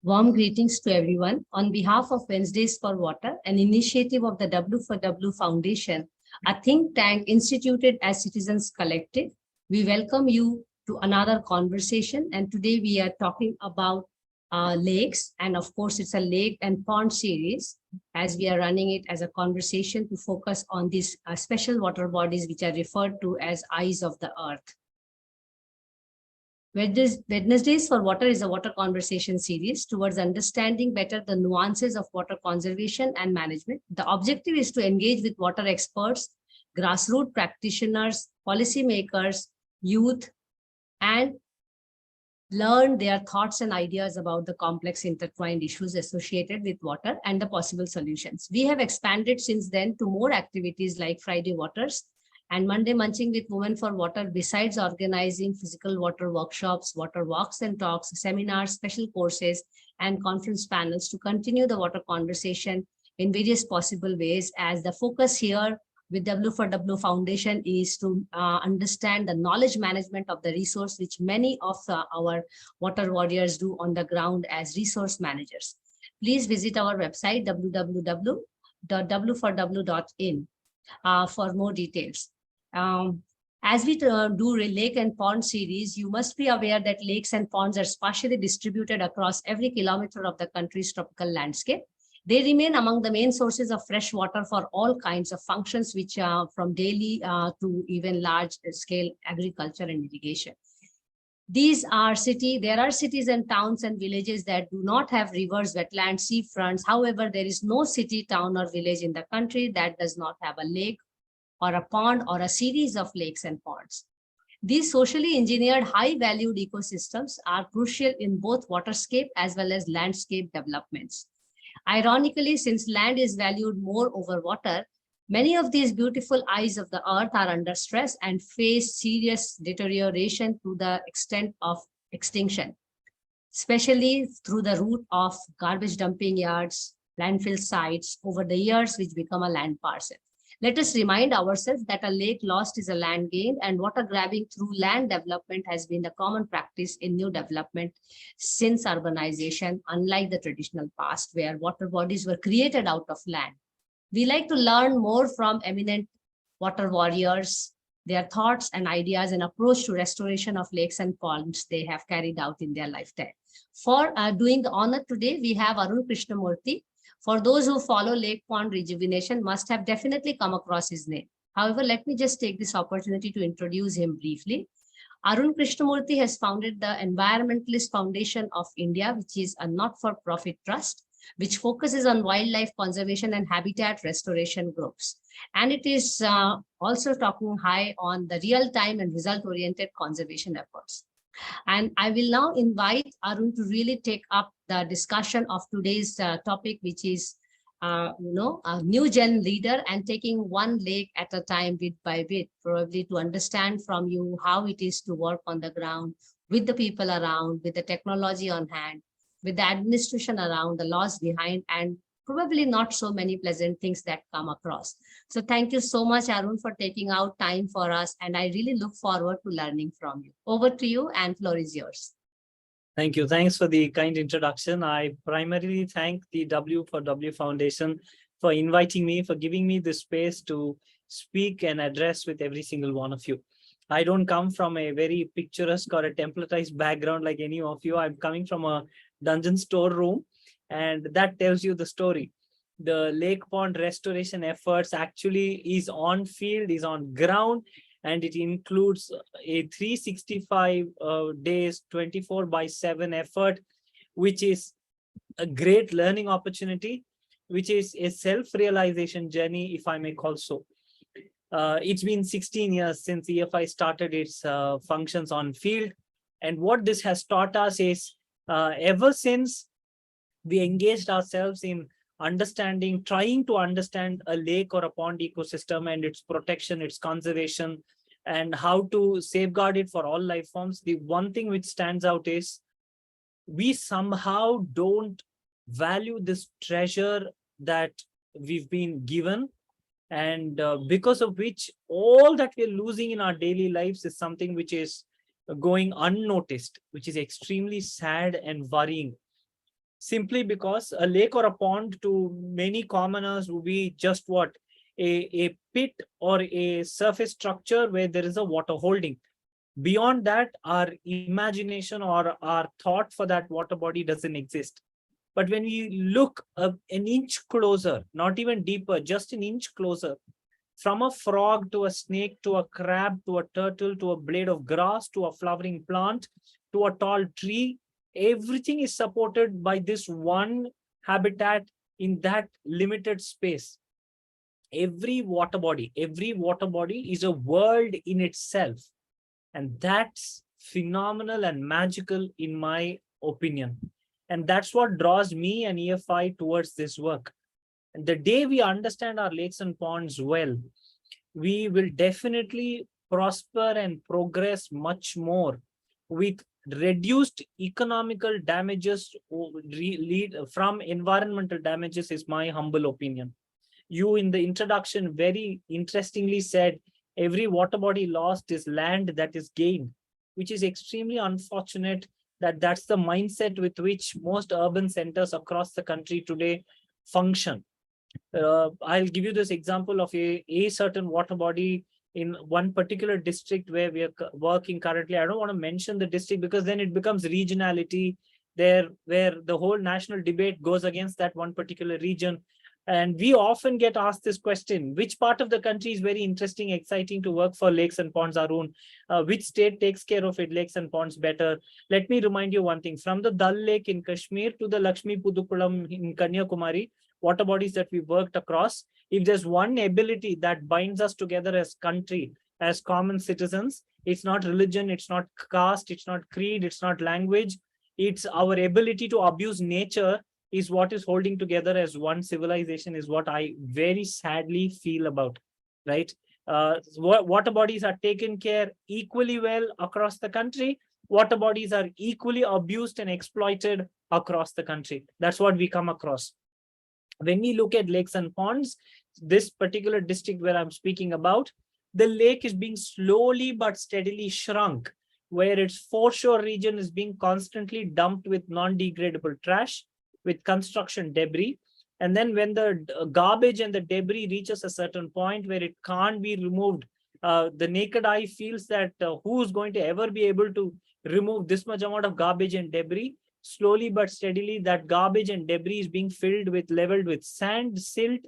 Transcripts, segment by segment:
Warm greetings to everyone. On behalf of Wednesdays for Water, an initiative of the W4W Foundation, a think tank instituted as Citizens Collective, we welcome you to another conversation. And today we are talking about lakes. And of course, it's a lake and pond series, as we are running it as a conversation to focus on these special water bodies, which are referred to as eyes of the earth. Wednesdays for Water is a water conversation series towards understanding better the nuances of water conservation and management. The objective is to engage with water experts, grassroots practitioners, policymakers, youth, and learn their thoughts and ideas about the complex intertwined issues associated with water and the possible solutions. We have expanded since then to more activities like Friday Waters and Monday Munching with Women for Water, besides organizing physical water workshops, water walks and talks, seminars, special courses, and conference panels to continue the water conversation in various possible ways, as the focus here with W4W Foundation is to understand the knowledge management of the resource, which many of our water warriors do on the ground as resource managers. Please visit our website, www.w4w.in, for more details. As we do lake and pond series, you must be aware that lakes and ponds are spatially distributed across every kilometer of the country's tropical landscape. They remain among the main sources of fresh water for all kinds of functions, which are from daily to even large scale agriculture and irrigation. There are cities and towns and villages that do not have rivers, wetlands, seafronts. However, there is no city, town, or village in the country that does not have a lake or a pond or a series of lakes and ponds. These socially engineered, high-valued ecosystems are crucial in both waterscape as well as landscape developments. Ironically, since land is valued more over water, many of these beautiful eyes of the earth are under stress and face serious deterioration to the extent of extinction, especially through the route of garbage dumping yards, landfill sites over the years, which become a land parcel. Let us remind ourselves that a lake lost is a land gained, and water grabbing through land development has been the common practice in new development since urbanization, unlike the traditional past where water bodies were created out of land. We like to learn more from eminent water warriors, their thoughts and ideas and approach to restoration of lakes and ponds they have carried out in their lifetime. For doing the honor today, we have Arun Krishnamurthy. For those who follow lake pond rejuvenation must have definitely come across his name. However, let me just take this opportunity to introduce him briefly. Arun Krishnamurthy has founded the Environmentalist Foundation of India, which is a not-for-profit trust, which focuses on wildlife conservation and habitat restoration groups. And it is also talking high on the real-time and result-oriented conservation efforts. And I will now invite Arun to really take up the discussion of today's topic, which is, a new gen leader and taking one lake at a time, bit by bit, probably to understand from you how it is to work on the ground with the people around, with the technology on hand, with the administration around, the laws behind, and probably not so many pleasant things that come across. So thank you so much, Arun, for taking out time for us. And I really look forward to learning from you. Over to you, and floor is yours. Thank you. Thanks for the kind introduction. I primarily thank the W4W Foundation for inviting me, for giving me the space to speak and address with every single one of you. I don't come from a very picturesque or a templatized background like any of you. I'm coming from a dungeon storeroom, and that tells you the story. The lake pond restoration efforts actually is on field, is on ground, and it includes a 365 days, 24/7 effort, which is a great learning opportunity, which is a self-realization journey, if I may call so. It's been 16 years since EFI started its functions on field. And what this has taught us is, ever since we engaged ourselves in trying to understand a lake or a pond ecosystem and its protection, its conservation, and how to safeguard it for all life forms, the one thing which stands out is we somehow don't value this treasure that we've been given, and because of which all that we're losing in our daily lives is something which is going unnoticed, which is extremely sad and worrying. simply because a lake or a pond to many commoners would be just what? A pit or a surface structure where there is a water holding. Beyond that, our imagination or our thought for that water body doesn't exist. But when we look an inch closer, not even deeper, just an inch closer, from a frog to a snake to a crab to a turtle to a blade of grass to a flowering plant to a tall tree, everything is supported by this one habitat in that limited space. Every water body is a world in itself. And that's phenomenal and magical in my opinion. And that's what draws me and EFI towards this work. And the day we understand our lakes and ponds well, we will definitely prosper and progress much more with reduced economical damages lead from environmental damages, is my humble opinion. You in the introduction very interestingly said every water body lost is land that is gained, which is extremely unfortunate that that's the mindset with which most urban centers across the country today function. I'll give you this example of a certain water body in one particular district where we are working currently. I don't want to mention the district because then it becomes regionality there, where the whole national debate goes against that one particular region. And we often get asked this question: which part of the country is very interesting, exciting to work for lakes and ponds, Arun? Which state takes care of it, lakes and ponds better? Let me remind you one thing: from the Dal Lake in Kashmir to the Lakshmi Pudukulam in Kanyakumari, water bodies that we worked across, if there's one ability that binds us together as country, as common citizens, it's not religion, it's not caste, it's not creed, it's not language, it's our ability to abuse nature is what is holding together as one civilization, is what I very sadly feel about, right? Water bodies are taken care equally well across the country. Water bodies are equally abused and exploited across the country. That's what we come across. When we look at lakes and ponds, this particular district where I'm speaking about, the lake is being slowly but steadily shrunk, where its foreshore region is being constantly dumped with non-degradable trash, with construction debris. And then when the garbage and the debris reaches a certain point where it can't be removed, the naked eye feels that who's going to ever be able to remove this much amount of garbage and debris? Slowly but steadily, that garbage and debris is being leveled with sand, silt,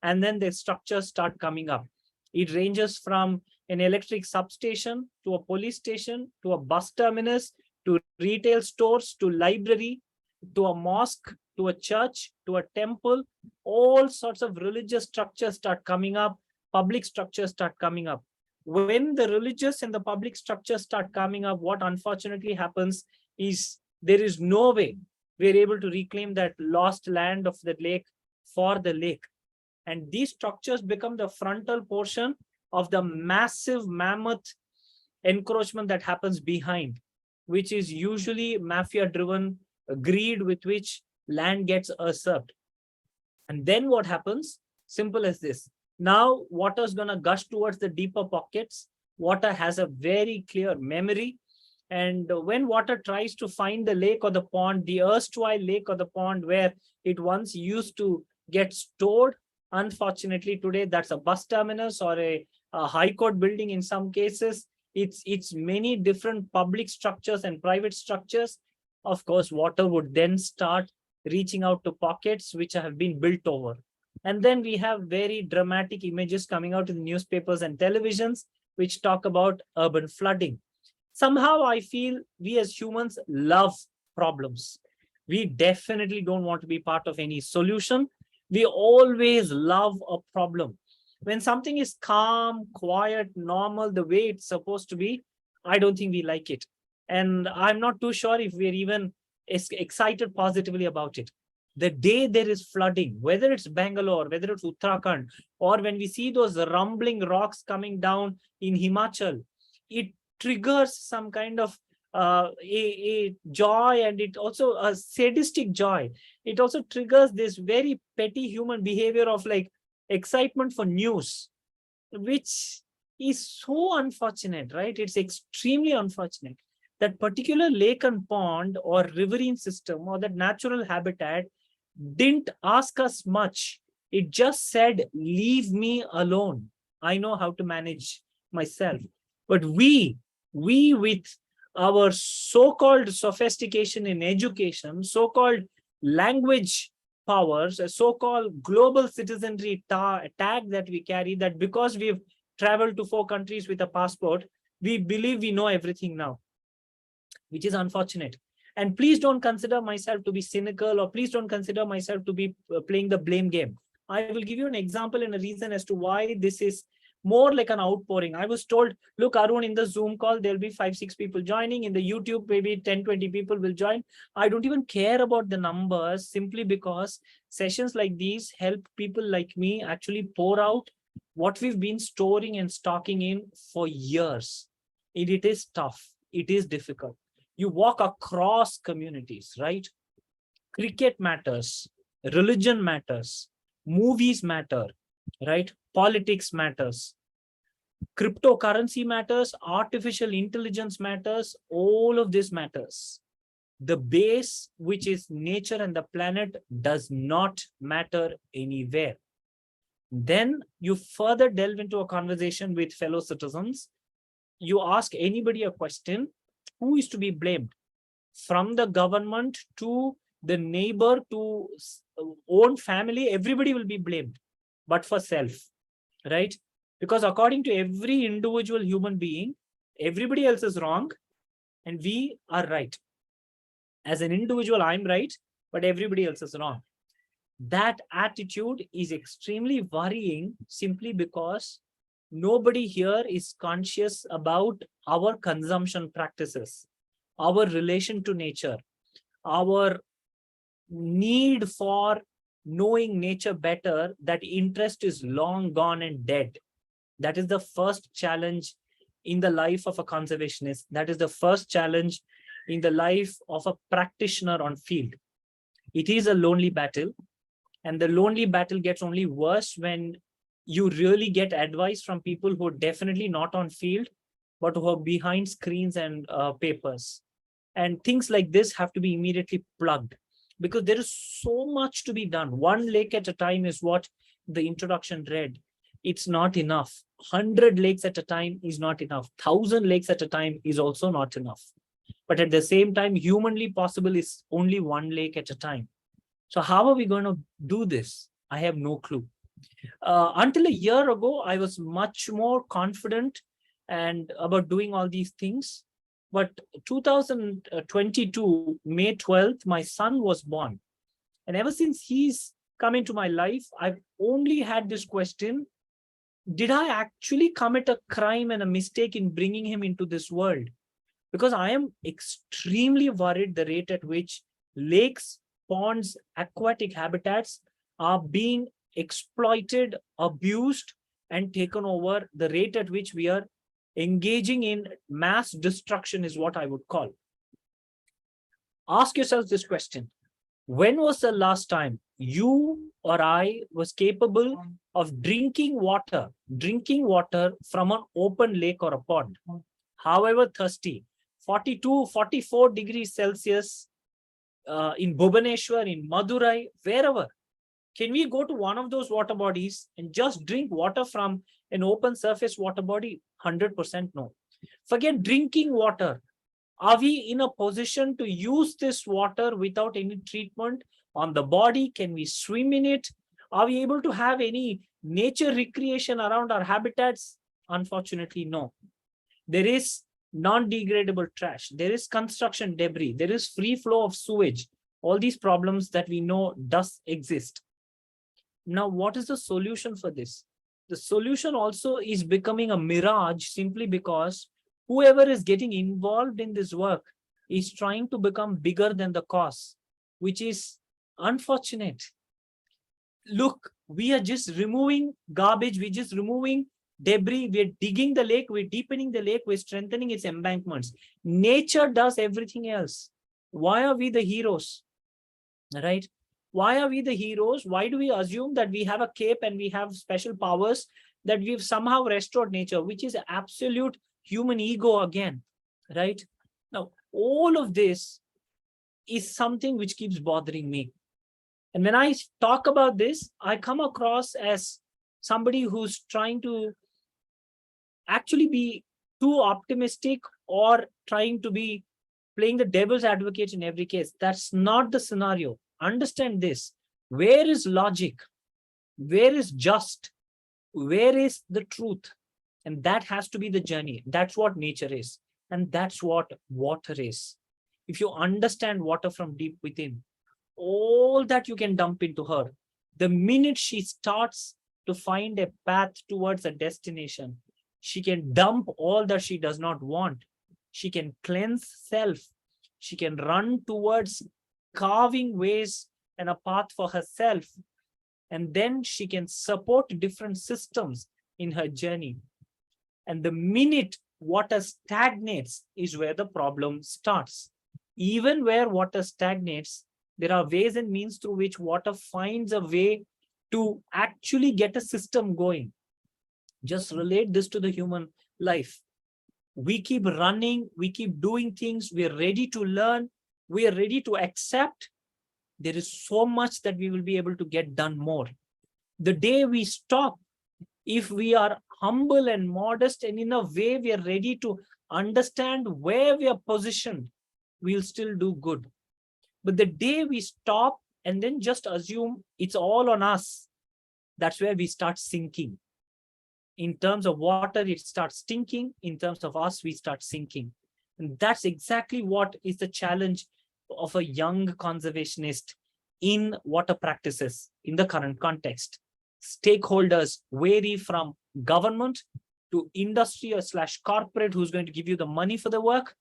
and then the structures start coming up. It ranges from an electric substation to a police station to a bus terminus to retail stores to library to a mosque to a church to a temple. All sorts of religious structures start coming up, public structures start coming up. When the religious and the public structures start coming up, what unfortunately happens is there is no way we're able to reclaim that lost land of the lake for the lake. And these structures become the frontal portion of the massive mammoth encroachment that happens behind, which is usually mafia-driven greed with which land gets usurped. And then what happens? Simple as this. Now water is going to gush towards the deeper pockets. Water has a very clear memory. And when water tries to find the lake or the pond, the erstwhile lake or the pond where it once used to get stored, unfortunately today that's a bus terminus or a high court building in some cases. It's many different public structures and private structures. Of course, water would then start reaching out to pockets which have been built over. And then we have very dramatic images coming out in newspapers and televisions which talk about urban flooding. Somehow I feel we as humans love problems. We definitely don't want to be part of any solution. We always love a problem. When something is calm, quiet, normal, the way it's supposed to be, I don't think we like it. And I'm not too sure if we're even excited positively about it. The day there is flooding, whether it's Bangalore, whether it's Uttarakhand, or when we see those rumbling rocks coming down in Himachal, it triggers some kind of a joy, and it also a sadistic joy. It also triggers this very petty human behavior of like excitement for news, which is so unfortunate, right? It's extremely unfortunate. that particular lake and pond or riverine system or that natural habitat didn't ask us much. It just said, leave me alone. I know how to manage myself. But we with our so-called sophistication in education, so-called language powers, a so-called global citizenry tag that we carry, that because we've traveled to 4 countries with a passport, we believe we know everything now, which is unfortunate. And please don't consider myself to be cynical, or please don't consider myself to be playing the blame game. I will give you an example and a reason as to why this is more like an outpouring. I was told, look, Arun, in the Zoom call, there'll be 5-6 people joining. In the YouTube, maybe 10-20 people will join. I don't even care about the numbers, simply because sessions like these help people like me actually pour out what we've been storing and stocking in for years. It is tough. It is difficult. You walk across communities, right? Cricket matters, religion matters, movies matter, right? Politics matters, cryptocurrency matters, artificial intelligence matters, all of this matters. The base, which is nature and the planet, does not matter anywhere. Then you further delve into a conversation with fellow citizens. You ask anybody a question, who is to be blamed? From the government to the neighbor to own family, everybody will be blamed, but for self, right? Because according to every individual human being, everybody else is wrong and we are right. As an individual, I'm right, but everybody else is wrong. That attitude is extremely worrying, simply because nobody here is conscious about our consumption practices, our relation to nature, our need for knowing nature better. That interest is long gone and dead. That is the first challenge in the life of a conservationist. That is the first challenge in the life of a practitioner on field. It is a lonely battle, and the lonely battle gets only worse when you really get advice from people who are definitely not on field, but who are behind screens and papers. And things like this have to be immediately plugged, because there is so much to be done. One lake at a time is what the introduction read. It's not enough. 100 lakes at a time is not enough. 1,000 lakes at a time is also not enough. But at the same time, humanly possible is only 1 lake at a time. So how are we going to do this? I have no clue. Until a year ago, I was much more confident and about doing all these things. But 2022, May 12th, my son was born. And ever since he's come into my life, I've only had this question: did I actually commit a crime and a mistake in bringing him into this world? Because I am extremely worried the rate at which lakes, ponds, aquatic habitats are being exploited, abused, and taken over. The rate at which we are engaging in mass destruction is what I would call. Ask yourself this question: when was the last time you or I was capable of drinking water from an open lake or a pond, however thirsty, 42, 44 degrees Celsius, in Bhubaneswar, in Madurai, wherever? Can we go to one of those water bodies and just drink water from an open surface water body? 100% no. Forget drinking water. Are we in a position to use this water without any treatment on the body? Can we swim in it? Are we able to have any nature recreation around our habitats? Unfortunately, no. There is non-degradable trash. There is construction debris. There is free flow of sewage. All these problems that we know does exist. Now, what is the solution for this? The solution also is becoming a mirage, simply because whoever is getting involved in this work is trying to become bigger than the cause, which is unfortunate. Look, we are just removing garbage, we're just removing debris, we're digging the lake, we're deepening the lake, we're strengthening its embankments. Nature does everything else. Why are we the heroes? Right? Why are we the heroes? Why do we assume that we have a cape and we have special powers, that we've somehow restored nature, which is absolute human ego again, right? Now, all of this is something which keeps bothering me. And when I talk about this, I come across as somebody who's trying to actually be too optimistic or trying to be playing the devil's advocate in every case. That's not the scenario. Understand this. Where is logic? Where is just? Where is the truth? And that has to be the journey. That's what nature is. And that's what water is. If you understand water from deep within, all that you can dump into her, the minute she starts to find a path towards a destination, she can dump all that she does not want. She can cleanse self. She can run towards carving ways and a path for herself. And then she can support different systems in her journey. And the minute water stagnates is where the problem starts. Even where water stagnates, there are ways and means through which water finds a way to actually get a system going. Just relate this to the human life. We keep running, we keep doing things, we're ready to learn, we are ready to accept. There is so much that we will be able to get done more. The day we stop, if we are humble and modest and in a way we are ready to understand where we are positioned, we'll still do good. But the day we stop and then just assume it's all on us, that's where we start sinking. In terms of water, it starts stinking. In terms of us, we start sinking. And that's exactly what is the challenge of a young conservationist in water practices in the current context. Stakeholders vary from government to industry or / corporate who's going to give you the money for the work,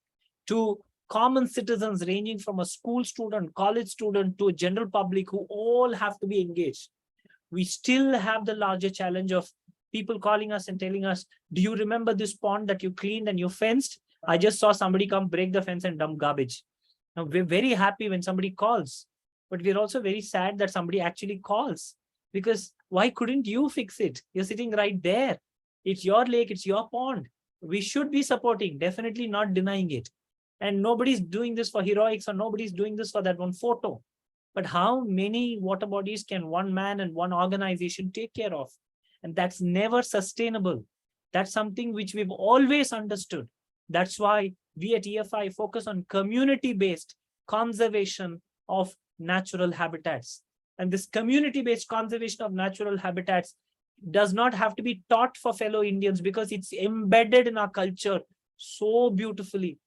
to common citizens ranging from a school student, college student to a general public who all have to be engaged. We still have the larger challenge of people calling us and telling us, do you remember this pond that you cleaned and you fenced? I just saw somebody come break the fence and dump garbage. Now, we're very happy when somebody calls, but we're also very sad that somebody actually calls, because why couldn't you fix it? You're sitting right there. It's your lake, it's your pond. We should be supporting, definitely not denying it. And nobody's doing this for heroics, or nobody's doing this for that one photo. But how many water bodies can one man and one organization take care of? And that's never sustainable. That's something which we've always understood. That's why we at EFI focus on community-based conservation of natural habitats. And this community-based conservation of natural habitats does not have to be taught for fellow Indians, because it's embedded in our culture so beautifully.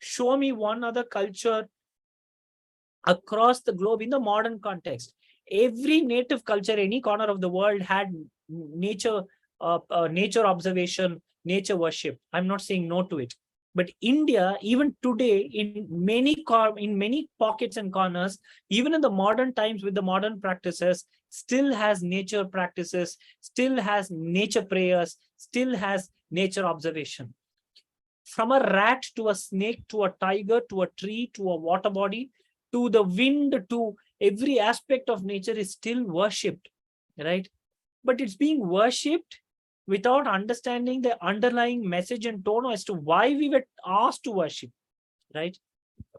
Show me one other culture across the globe in the modern context. Every native culture, any corner of the world, had nature, nature observation, nature worship. I'm not saying no to it. But India, even today, in many pockets and corners, even in the modern times with the modern practices, still has nature practices, still has nature prayers, still has nature observation. From a rat to a snake to a tiger to a tree to a water body to the wind to every aspect of nature is still worshipped, right? But it's being worshipped without understanding the underlying message and tone as to why we were asked to worship, right?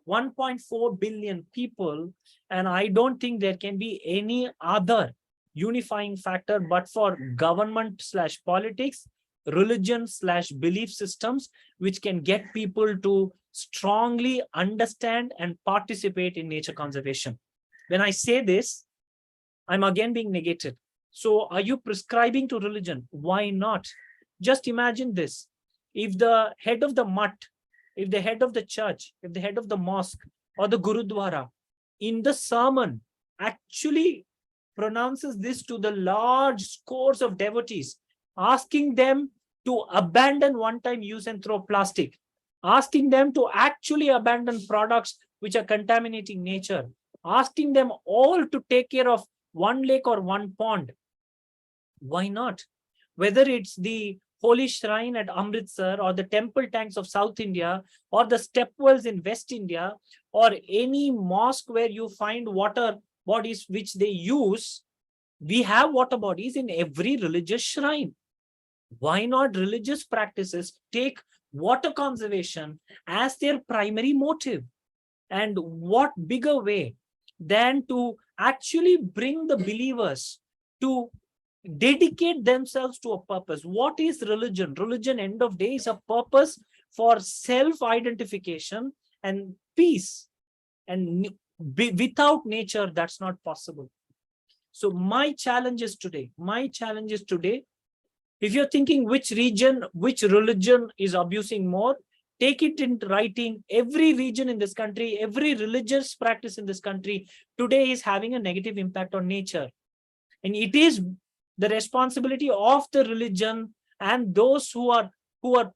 1.4 billion people, and I don't think there can be any other unifying factor but for government / politics, religion / belief systems, which can get people to strongly understand and participate in nature conservation. When I say this, I'm again being negated. So are you prescribing to religion? Why not? Just imagine this. If the head of the mutt, if the head of the church, if the head of the mosque or the Gurudwara in the sermon actually pronounces this to the large scores of devotees, asking them to abandon one-time use and throw plastic, asking them to actually abandon products which are contaminating nature, asking them all to take care of one lake or one pond. Why not? Whether it's the holy shrine at Amritsar or the temple tanks of South India or the stepwells in West India or any mosque where you find water bodies which they use, we have water bodies in every religious shrine. Why not religious practices take water conservation as their primary motive. And what bigger way than to actually bring the believers to dedicate themselves to a purpose. What is religion? Religion, end of day, is a purpose for self-identification and peace. And without nature, that's not possible. So my challenge is today, if you're thinking which region, which religion is abusing more, take it in writing. Every region in this country, every religious practice in this country today is having a negative impact on nature. And it is the responsibility of the religion and those who are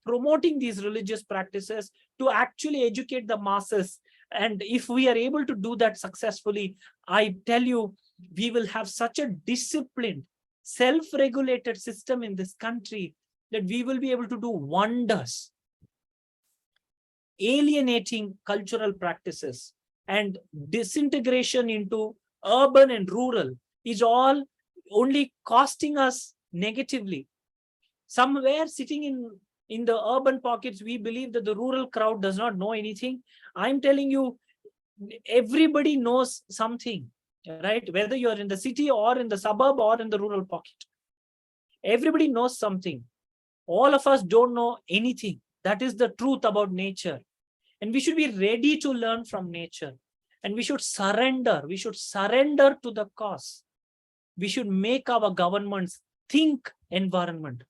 promoting these religious practices to actually educate the masses. And if we are able to do that successfully, I tell you, we will have such a disciplined, self-regulated system in this country that we will be able to do wonders. Alienating cultural practices and disintegration into urban and rural is all only costing us negatively. Somewhere sitting in the urban pockets, we believe that the rural crowd does not know anything. I'm telling you, everybody knows something, right? Whether you're in the city or in the suburb or in the rural pocket, everybody knows something. All of us don't know anything. That is the truth about nature. And we should be ready to learn from nature. And we should surrender. We should surrender to the cause. We should make our governments think environment.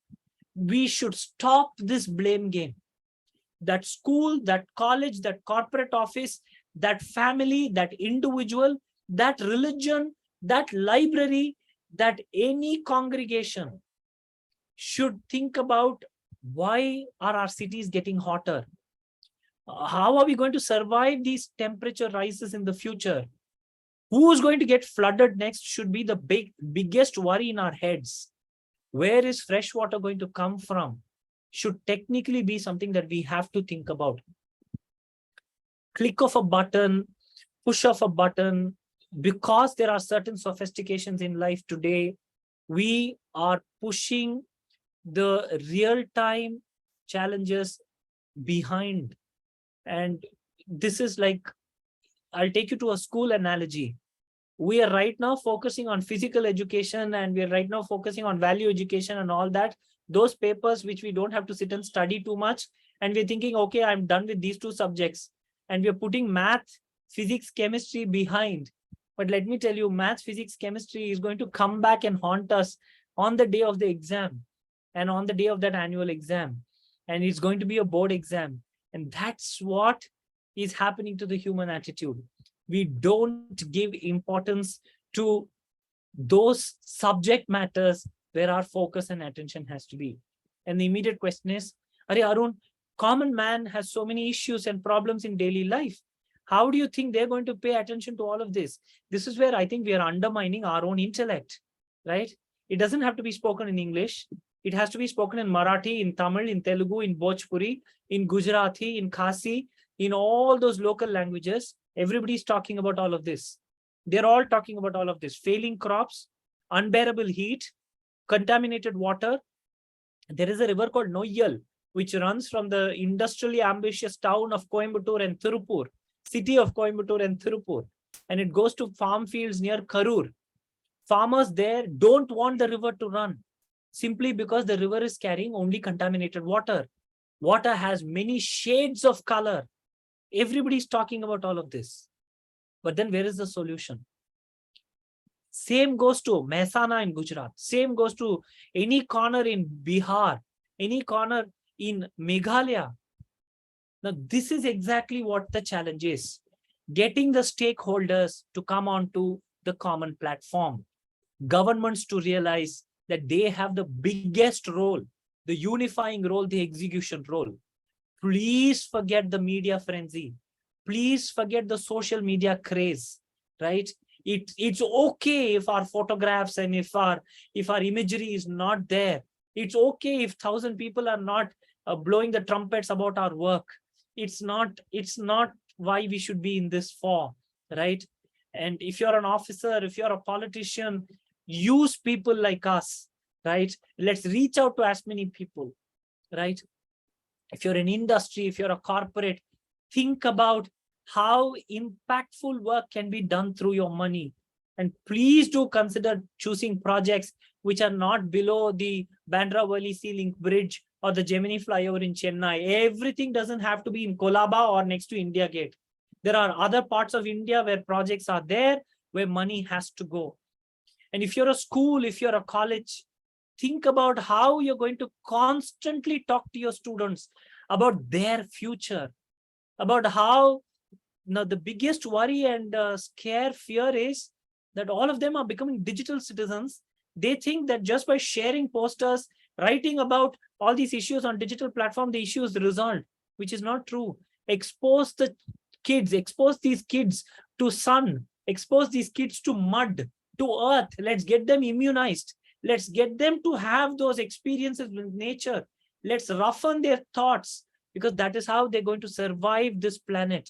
We should stop this blame game. That school, that college, that corporate office, that family, that individual, that religion, that library, that any congregation should think about, why are our cities getting hotter? How are we going to survive these temperature rises in the future? Who's going to get flooded next should be the biggest worry in our heads. Where is fresh water going to come from? Should technically be something that we have to think about. Click of a button, push of a button, because there are certain sophistications in life today, we are pushing the real-time challenges behind. And this is like, I'll take you to a school analogy. We are right now focusing on physical education, and we are right now focusing on value education and all that. Those papers which we don't have to sit and study too much. And we're thinking, okay, I'm done with these two subjects. And we're putting math, physics, chemistry behind. But let me tell you, math, physics, chemistry is going to come back and haunt us on the day of the exam and on the day of that annual exam. And it's going to be a board exam. And that's what is happening to the human attitude. We don't give importance to those subject matters where our focus and attention has to be. And the immediate question is, Arun, common man has so many issues and problems in daily life. How do you think they're going to pay attention to all of this? This is where I think we are undermining our own intellect, right? It doesn't have to be spoken in English. It has to be spoken in Marathi, in Tamil, in Telugu, in Bhojpuri, in Gujarati, in Khasi, in all those local languages. Everybody's talking about all of this. They're all talking about all of this. Failing crops, unbearable heat, contaminated water. There is a river called Noyyal, which runs from the industrially ambitious town of Coimbatore and Tirupur, city of Coimbatore and Tirupur, and it goes to farm fields near Karur. Farmers there don't want the river to run simply because the river is carrying only contaminated water. Water has many shades of color. Everybody's talking about all of this. But then where is the solution? Same goes to Mehsana in Gujarat. Same goes to any corner in Bihar, any corner in Meghalaya. Now, this is exactly what the challenge is. Getting the stakeholders to come onto the common platform. Governments to realize that they have the biggest role, the unifying role, the execution role. Please forget the media frenzy. Please forget the social media craze, right? It's okay if our photographs and if our imagery is not there. It's okay if 1,000 people are not blowing the trumpets about our work. It's not why we should be in this for, right? And if you're an officer, if you're a politician, use people like us, right? Let's reach out to as many people, right? if you're an industry, if you're a corporate, think about how impactful work can be done through your money. And please do consider choosing projects which are not below the Bandra Valley Sea Link Bridge or the Gemini flyover in Chennai. Everything doesn't have to be in Kolaba or next to India Gate. There are other parts of India where projects are there, where money has to go. And if you're a school, if you're a college, think about how you're going to constantly talk to your students about their future, about how now the biggest worry and fear is that all of them are becoming digital citizens. They think that just by sharing posters, writing about all these issues on digital platform, the issue is resolved, which is not true. Expose the kids, expose these kids to sun, expose these kids to mud, to earth. Let's get them immunized. Let's get them to have those experiences with nature. Let's roughen their thoughts, because that is how they're going to survive this planet.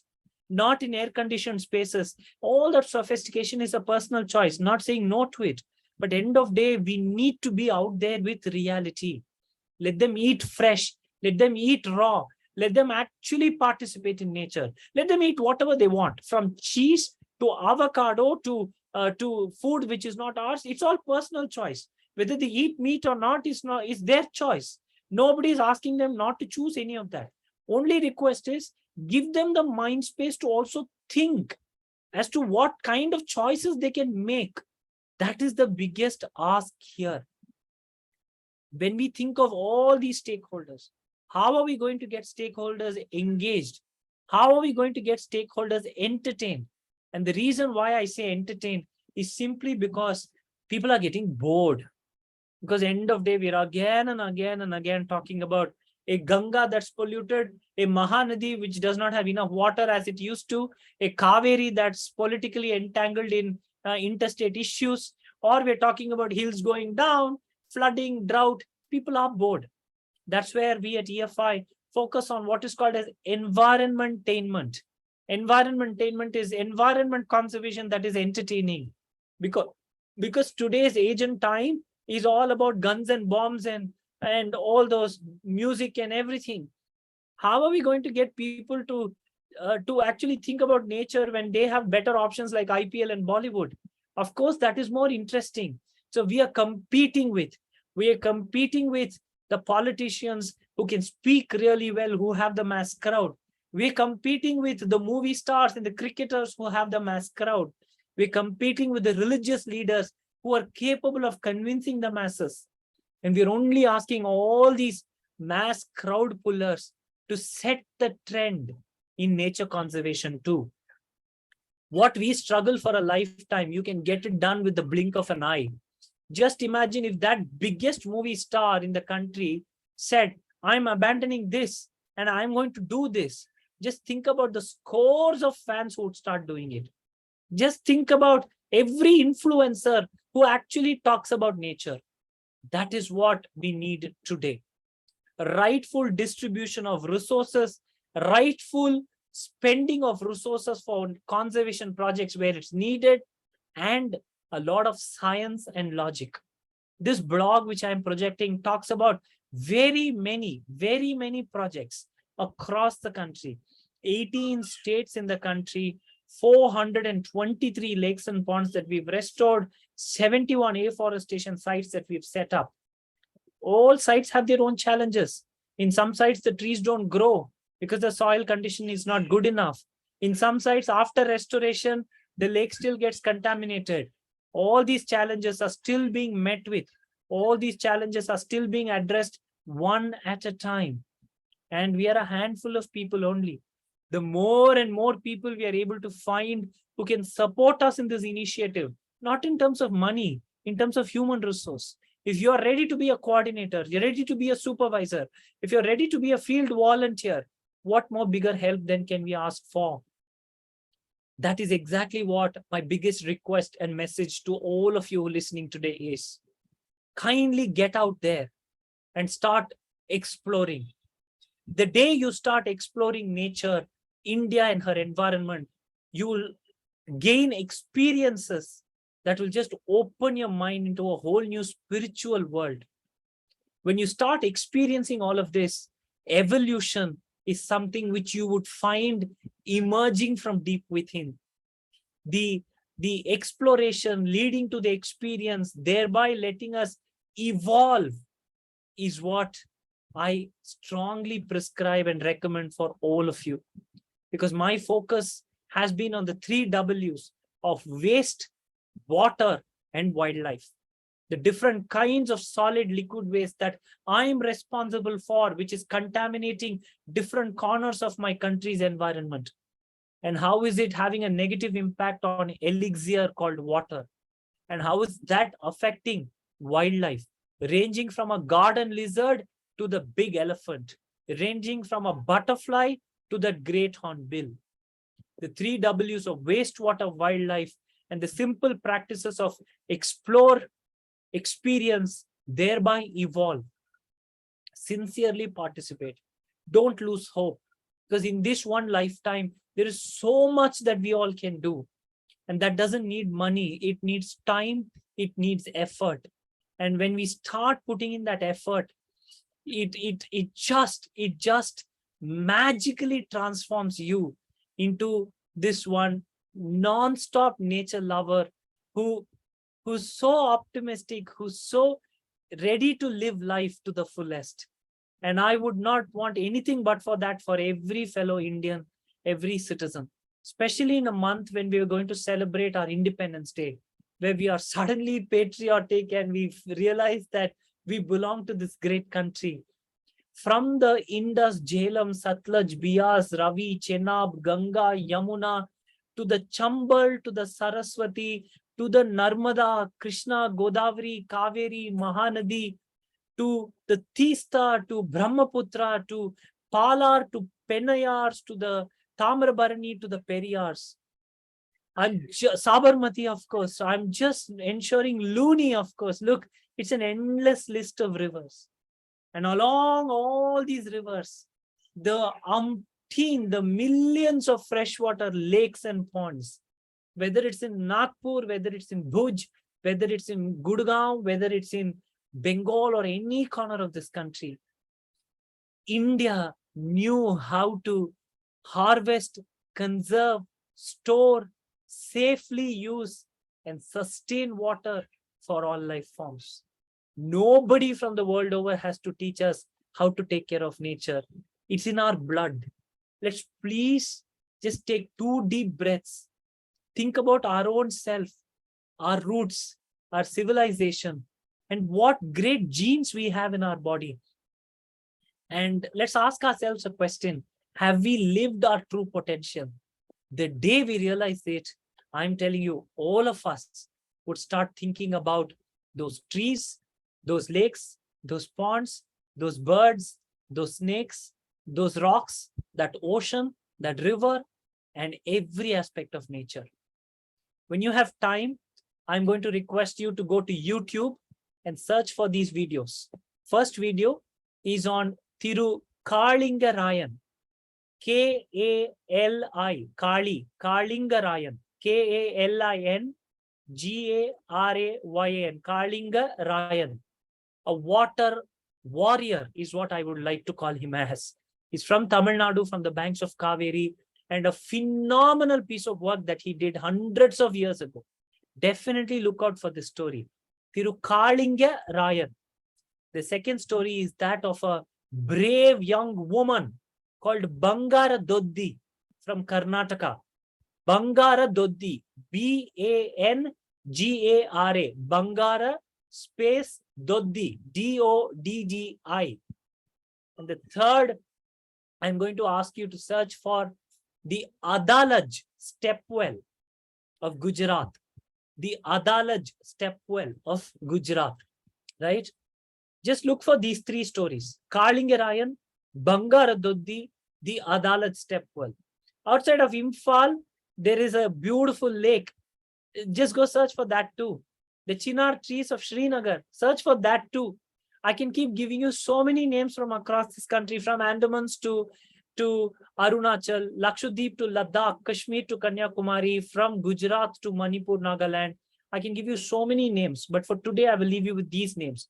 Not in air-conditioned spaces. All that sophistication is a personal choice, not saying no to it. But end of day, we need to be out there with reality. Let them eat fresh. Let them eat raw. Let them actually participate in nature. Let them eat whatever they want, from cheese to avocado to food which is not ours. It's all personal choice. Whether they eat meat or not is their choice. Nobody is asking them not to choose any of that. Only request is give them the mind space to also think as to what kind of choices they can make. That is the biggest ask here. When we think of all these stakeholders, how are we going to get stakeholders engaged? How are we going to get stakeholders entertained? And the reason why I say entertained is simply because people are getting bored. Because end of day, we're again and again and again talking about a Ganga that's polluted, a Mahanadi which does not have enough water as it used to, a Kaveri that's politically entangled in interstate issues, or we're talking about hills going down, flooding, drought. People are bored. That's where we at EFI focus on what is called as environmentainment. Environmentainment is environment conservation that is entertaining. Because today's age and time is all about guns and bombs and all those music and everything. How are we going to get people to actually think about nature when they have better options like IPL and Bollywood? Of course, that is more interesting. So we are competing with the politicians who can speak really well, who have the mass crowd. We're competing with the movie stars and the cricketers who have the mass crowd. We're competing with the religious leaders who are capable of convincing the masses. And we're only asking all these mass crowd pullers to set the trend in nature conservation too. What we struggle for a lifetime, you can get it done with the blink of an eye. Just imagine if that biggest movie star in the country said, I'm abandoning this and I'm going to do this. Just think about the scores of fans who would start doing it. Just think about every influencer who actually talks about nature. That is what we need today. Rightful distribution of resources, rightful spending of resources for conservation projects where it's needed, and a lot of science and logic. This blog, which I'm projecting, talks about very many projects across the country, 18 states in the country, 423 lakes and ponds that we've restored, 71 afforestation sites that we've set up. All sites have their own challenges. In some sites, the trees don't grow because the soil condition is not good enough. In some sites, after restoration, the lake still gets contaminated. All these challenges are still being met with. All these challenges are still being addressed one at a time. And we are a handful of people only. The more and more people we are able to find who can support us in this initiative, not in terms of money, in terms of human resource. If you are ready to be a coordinator, you're ready to be a supervisor, if you're ready to be a field volunteer, what more bigger help then can we ask for? That is exactly what my biggest request and message to all of you listening today is. Kindly get out there and start exploring. The day you start exploring nature, India and her environment, you will gain experiences that will just open your mind into a whole new spiritual world. When you start experiencing all of this, Evolution is something which you would find emerging from deep within. The exploration leading to the experience, thereby letting us evolve, is what I strongly prescribe and recommend for all of you. Because my focus has been on the 3 Ws of waste, water, and wildlife. The different kinds of solid liquid waste that I'm responsible for, which is contaminating different corners of my country's environment. And how is it having a negative impact on elixir called water? And how is that affecting wildlife, ranging from a garden lizard to the big elephant, ranging from a butterfly to the great hornbill? The 3 Ws of wastewater, wildlife, and the simple practices of explore, experience, thereby evolve. Sincerely participate. Don't lose hope, because in this one lifetime, there is so much that we all can do. And that doesn't need money. It needs time. It needs effort. And when we start putting in that effort, it just magically transforms you into this one non-stop nature lover who's so optimistic, who's so ready to live life to the fullest. And I would not want anything but for that for every fellow Indian, every citizen, especially in a month when we are going to celebrate our Independence Day, where we are suddenly patriotic and we realize that we belong to this great country. From the Indus, Jhelum, Satluj, Bias, Ravi, Chenab, Ganga, Yamuna, to the Chambal, to the Saraswati, to the Narmada, Krishna, Godavari, Kaveri, Mahanadi, to the Tista, to Brahmaputra, to Palar, to Penayars, to the Tamrabarani, to the Periyars. Sabarmati, of course. I'm just ensuring Luni, of course. Look, it's an endless list of rivers. And along all these rivers, the millions of freshwater lakes and ponds, whether it's in Nagpur, whether it's in Bhuj, whether it's in Gurgaon, whether it's in Bengal or any corner of this country, India knew how to harvest, conserve, store, safely use, and sustain water for all life forms. Nobody from the world over has to teach us how to take care of nature. It's in our blood. Let's please just take 2 deep breaths. Think about our own self, our roots, our civilization, and what great genes we have in our body. And let's ask ourselves a question. Have we lived our true potential? The day we realize it, I'm telling you, all of us would start thinking about those trees, those lakes, those ponds, those birds, those snakes, those rocks, that ocean, that river, and every aspect of nature. When you have time, I'm going to request you to go to YouTube and search for these videos. First video is on Thiru Kalingarayan, K-A-L-I, Kali, Kalingarayan, K-A-L-I-N-G-A-R-A-Y-A-N, Kalingarayan. A water warrior is what I would like to call him as. He's from Tamil Nadu, from the banks of Kaveri, and a phenomenal piece of work that he did hundreds of years ago. Definitely look out for this story. Thirukalingarayan. The second story is that of a brave young woman called Bangara Doddi from Karnataka. Bangara Doddi, B-A-N-G-A-R-A, Bangara space Doddi, D-O-D-D-I. And the third, I'm going to ask you to search for the Adalaj stepwell of Gujarat. The Adalaj stepwell of Gujarat, right? Just look for these 3 stories. Kalingarayan, Bangara Doddi, the Adalaj stepwell. Outside of Imphal, there is a beautiful lake. Just go search for that too. The chinar trees of Srinagar, search for that too. I can keep giving you so many names from across this country, from Andamans to Arunachal, Lakshadweep to Ladakh, Kashmir to Kanyakumari, from Gujarat to Manipur, Nagaland. I can give you so many names, but for today, I will leave you with these names.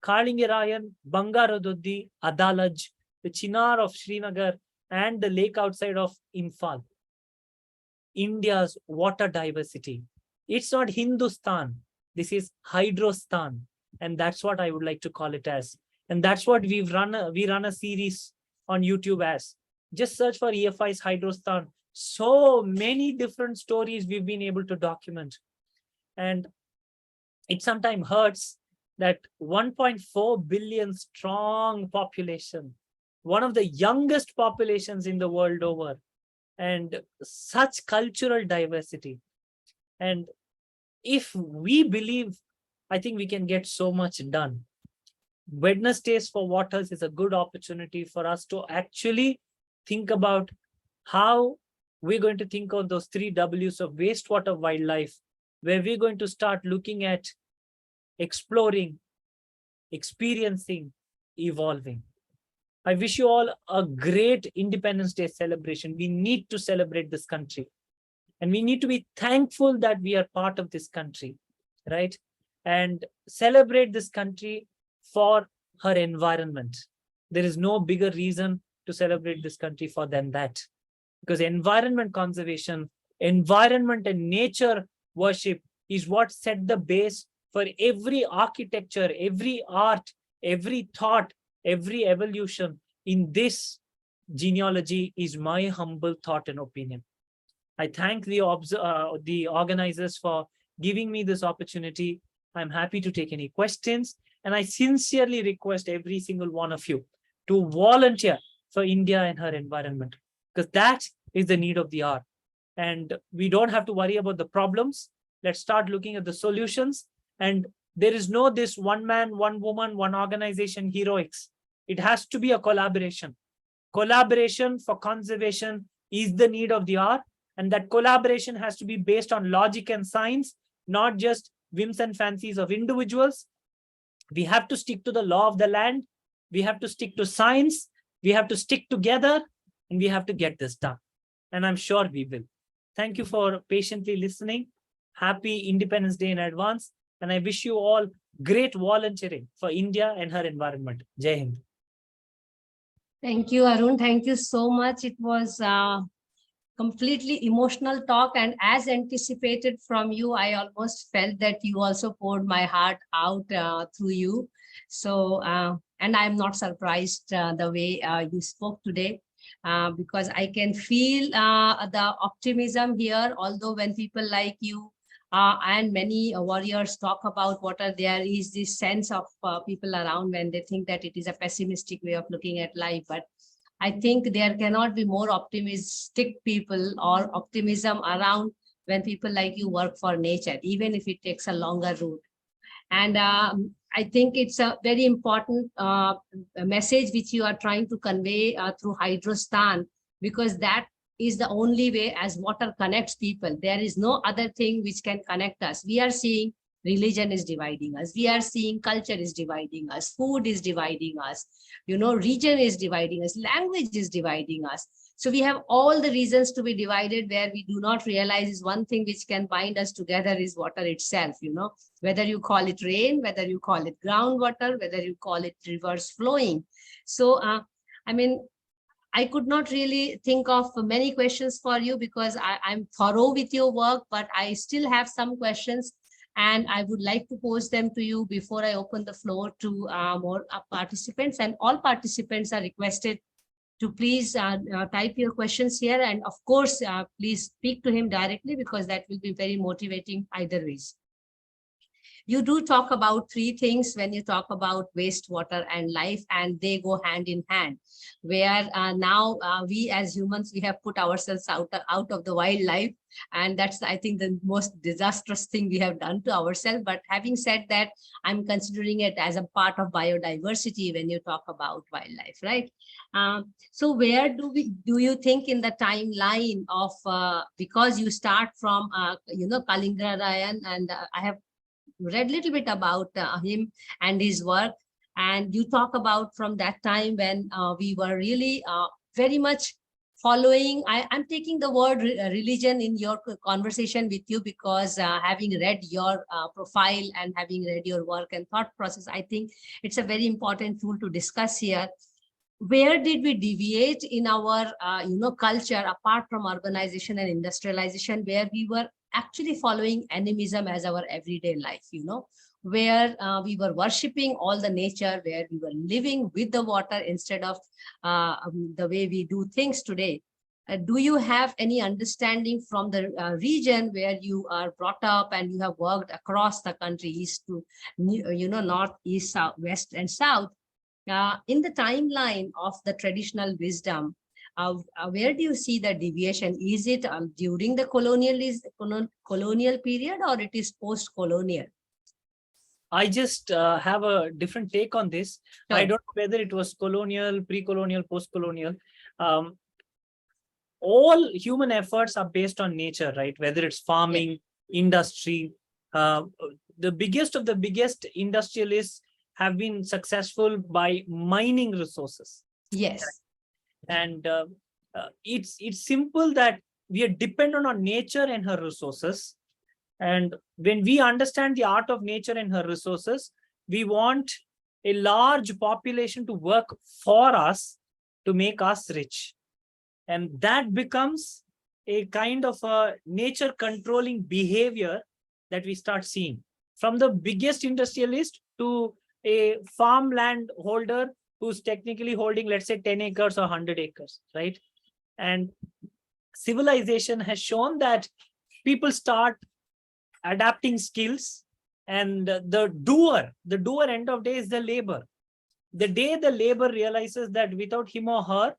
Kalingarayan, Bangara Doddi, Adalaj, the Chinar of Srinagar, and the lake outside of Imphal. India's water diversity. It's not Hindustan. This is Hydrostan. And that's what I would like to call it as. And that's what we run a series on YouTube as. Just search for EFI's Hydrostan. So many different stories we've been able to document. And it sometimes hurts that 1.4 billion strong population, one of the youngest populations in the world over, and such cultural diversity. And if we believe, I think we can get so much done. Wednesdays for Waters is a good opportunity for us to actually think about how we're going to think of those 3 W's of wastewater wildlife, where we're going to start looking at exploring, experiencing, evolving. I wish you all a great Independence Day celebration. We need to celebrate this country. And we need to be thankful that we are part of this country, right? And celebrate this country for her environment. There is no bigger reason to celebrate this country for than that. Because environment conservation, environment and nature worship is what set the base for every architecture, every art, every thought, every evolution in this genealogy is my humble thought and opinion. I thank the organizers for giving me this opportunity. I'm happy to take any questions. And I sincerely request every single one of you to volunteer for India and her environment, because that is the need of the hour. And we don't have to worry about the problems. Let's start looking at the solutions. And there is no this one man, one woman, one organization heroics. It has to be a collaboration. Collaboration for conservation is the need of the hour. And that collaboration has to be based on logic and science, not just whims and fancies of individuals. We have to stick to the law of the land. We have to stick to science. We have to stick together, and we have to get this done. And I'm sure we will. Thank you for patiently listening. Happy Independence Day in advance. And I wish you all great volunteering for India and her environment. Jai Hind. Thank you, Arun. Thank you so much. It was completely emotional talk, and as anticipated from you, I almost felt that you also poured my heart out through you. So, and I'm not surprised the way you spoke today, because I can feel the optimism here. Although when people like you and many warriors talk about water, there is this sense of people around when they think that it is a pessimistic way of looking at life. But I think there cannot be more optimistic people or optimism around when people like you work for nature, even if it takes a longer route. And I think it's a very important message which you are trying to convey through Hydrostan, because that is the only way as water connects people. There is no other thing which can connect us. We are seeing religion is dividing us. We are seeing culture is dividing us. Food is dividing us. Region is dividing us. Language is dividing us. So we have all the reasons to be divided, where we do not realize is one thing which can bind us together is water itself. Whether you call it rain, whether you call it groundwater, whether you call it rivers flowing. So, I could not really think of many questions for you, because I'm thorough with your work, but I still have some questions, and I would like to pose them to you before I open the floor to more participants. And all participants are requested to please type your questions here. And of course, please speak to him directly, because that will be very motivating either ways. You do talk about 3 things when you talk about wastewater and life, and they go hand in hand, where now we as humans, we have put ourselves out of the wildlife, and that's, I think, the most disastrous thing we have done to ourselves. But having said that, I'm considering it as a part of biodiversity when you talk about wildlife, right? So where do you think in the timeline of, because you start from Kalindra Rayan, and I have read a little bit about him and his work, and you talk about from that time when we were really very much following. I'm taking the word religion in your conversation with you, because having read your profile and having read your work and thought process, I think it's a very important tool to discuss here. where did we deviate in our culture apart from urbanization and industrialization, where we were actually following animism as our everyday life, where we were worshipping all the nature, where we were living with the water instead of the way we do things today. Do you have any understanding from the region where you are brought up and you have worked across the country, east to north, east, south, west and south, in the timeline of the traditional wisdom, where do you see the deviation? Is it during the colonial period, or it is post-colonial? I just have a different take on this. Sure. I don't know whether it was colonial, pre-colonial, post-colonial. All human efforts are based on nature, right? Whether it's farming, industry, the biggest of the biggest industrialists have been successful by mining resources. Yes. And it's simple that we are dependent on nature and her resources. And when we understand the art of nature and her resources, we want a large population to work for us to make us rich. And that becomes a kind of a nature controlling behavior that we start seeing from the biggest industrialist to a farmland holder who's technically holding, let's say, 10 acres or 100 acres, right? And civilization has shown that people start adapting skills, and the doer end of day is the labor. The day the labor realizes that without him or her,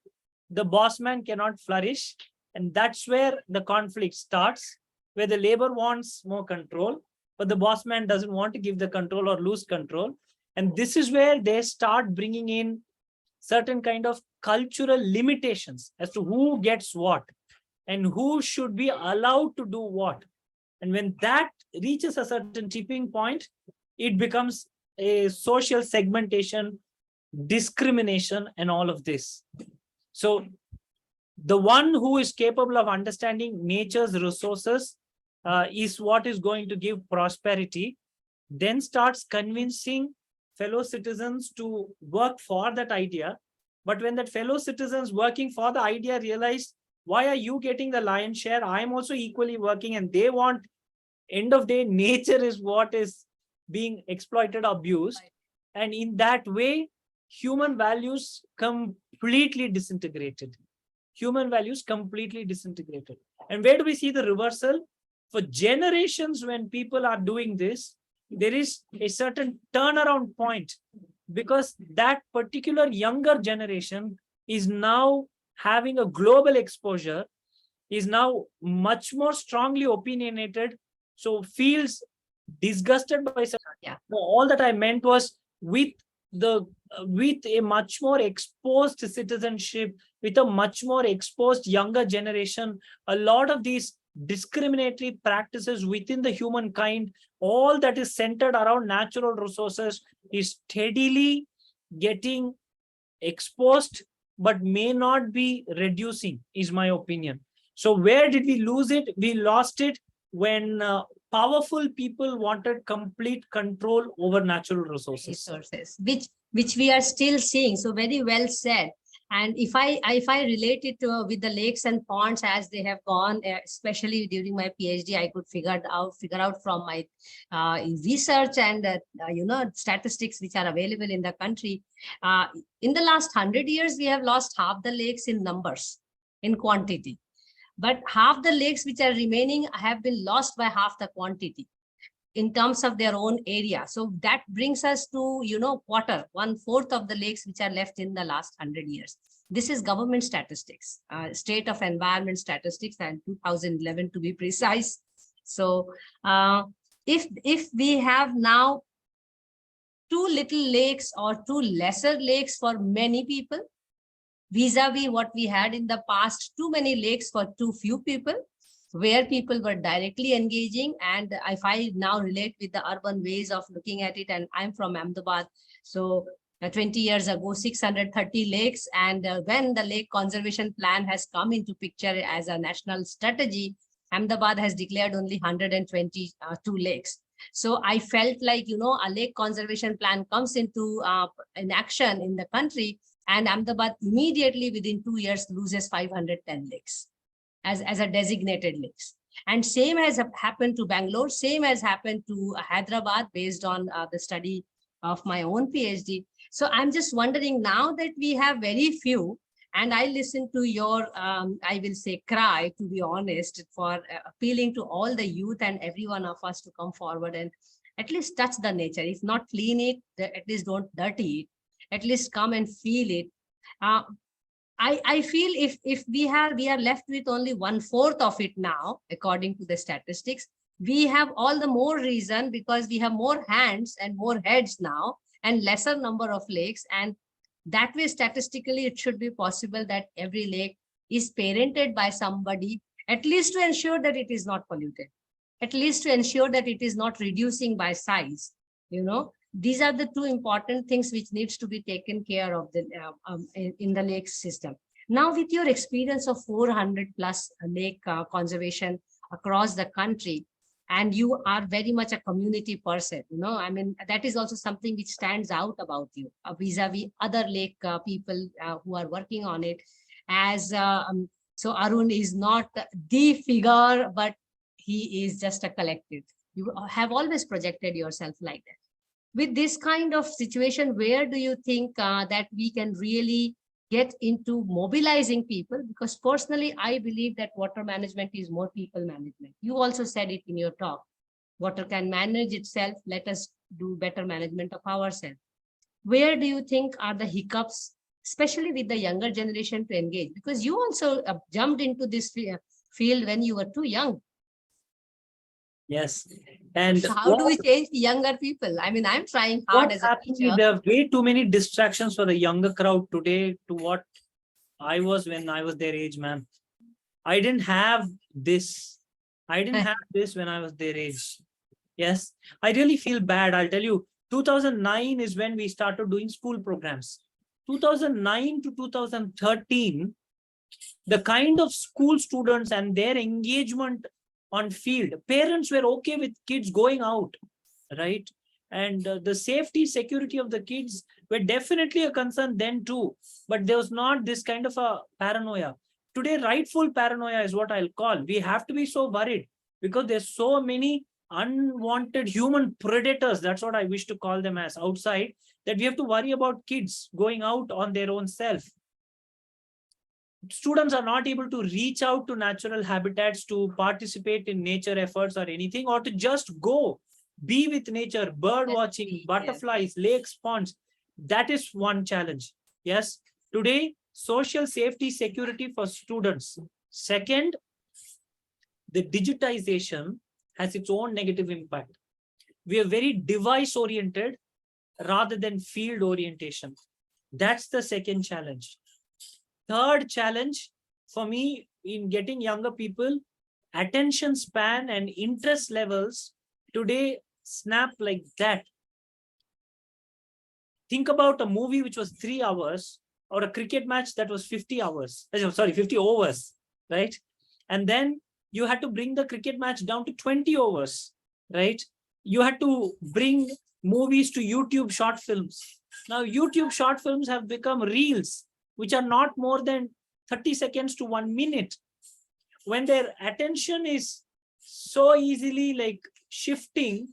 the boss man cannot flourish, and that's where the conflict starts, where the labor wants more control, but the boss man doesn't want to give the control or lose control. And this is where they start bringing in certain kind of cultural limitations as to who gets what and who should be allowed to do what. And when that reaches a certain tipping point, it becomes a social segmentation, discrimination, and all of this. So the one who is capable of understanding nature's resources is what is going to give prosperity, then starts convincing fellow citizens to work for that idea. But when that fellow citizens working for the idea realize, why are you getting the lion's share? I am also equally working, and they want, end of day, nature is what is being exploited, abused. And in that way, human values completely disintegrated. Human values completely disintegrated. And where do we see the reversal? For generations, when people are doing this, there is a certain turnaround point, because that particular younger generation is now having a global exposure, is now much more strongly opinionated, so feels disgusted by all that I meant was with a much more exposed citizenship, with a much more exposed younger generation, a lot of these discriminatory practices within the humankind, all that is centered around natural resources, is steadily getting exposed, but may not be reducing, is my opinion. So where did we lose it? We lost it when powerful people wanted complete control over natural resources, which we are still seeing. So very well said. And if I relate it to with the lakes and ponds as they have gone, especially during my PhD, I could figure out from my research and statistics which are available in the country. In the last 100 years, we have lost half the lakes in numbers, in quantity, but half the lakes which are remaining have been lost by half the quantity in terms of their own area. So that brings us to, 1/4 of the lakes which are left in the last 100 years. This is government statistics, state of environment statistics, and 2011 to be precise. So if we have now too little lakes or too lesser lakes for many people, vis-a-vis what we had in the past, too many lakes for too few people, where people were directly engaging. And if I now relate with the urban ways of looking at it, and I'm from Ahmedabad, so 20 years ago, 630 lakes. And when the lake conservation plan has come into picture as a national strategy, Ahmedabad has declared only 122 lakes. So I felt like, a lake conservation plan comes into in action in the country, And Ahmedabad immediately within 2 years loses 510 lakes as a designated lakes. And same has happened to Bangalore, same has happened to Hyderabad based on the study of my own PhD. So I'm just wondering now that we have very few, and I listen to your, I will say, cry, to be honest, for appealing to all the youth and every one of us to come forward and at least touch the nature. If not clean it, at least don't dirty it. At least come and feel it. I feel if we are left with only 1/4 of it now, according to the statistics, we have all the more reason because we have more hands and more heads now and lesser number of lakes. And that way, statistically, it should be possible that every lake is parented by somebody, at least to ensure that it is not polluted, at least to ensure that it is not reducing by size. These are the two important things which needs to be taken care of in the lake system. Now, with your experience of 400 plus lake conservation across the country, and you are very much a community person, I mean, that is also something which stands out about you vis-a-vis other lake people who are working on it. So Arun is not the figure, but he is just a collective. You have always projected yourself like that. With this kind of situation, where do you think that we can really get into mobilizing people? Because personally, I believe that water management is more people management. You also said it in your talk. Water can manage itself. Let us do better management of ourselves. Where do you think are the hiccups, especially with the younger generation, to engage? Because you also jumped into this field when you were too young. Yes. And how do we change the younger people? I mean, I'm trying hard as a teacher. There are way too many distractions for the younger crowd today to what I was when I was their age, man. I didn't have this. I didn't have this when I was their age. Yes. I really feel bad. I'll tell you, 2009 is when we started doing school programs. 2009 to 2013, the kind of school students and their engagement on field, parents were okay with kids going out, right? And the safety, security of the kids were definitely a concern then too, but there was not this kind of a paranoia. Today, rightful paranoia is what I'll call. We have to be so worried because there's so many unwanted human predators, that's what I wish to call them as, outside, that we have to worry about kids going out on their own self. Students are not able to reach out to natural habitats to participate in nature efforts or anything, or to just go be with nature, bird watching, butterflies, lakes, ponds. That is one challenge. Yes. Today, social safety, security for students. Second, the digitization has its own negative impact. We are very device oriented rather than field orientation. That's the second challenge. Third challenge for me in getting younger people, attention span and interest levels today snap like that. Think about a movie which was 3 hours or a cricket match that was 50 hours. Sorry, 50 overs, right? And then you had to bring the cricket match down to 20 overs, right? You had to bring movies to YouTube short films. Now, YouTube short films have become reels, which are not more than 30 seconds to 1 minute. When their attention is so easily like shifting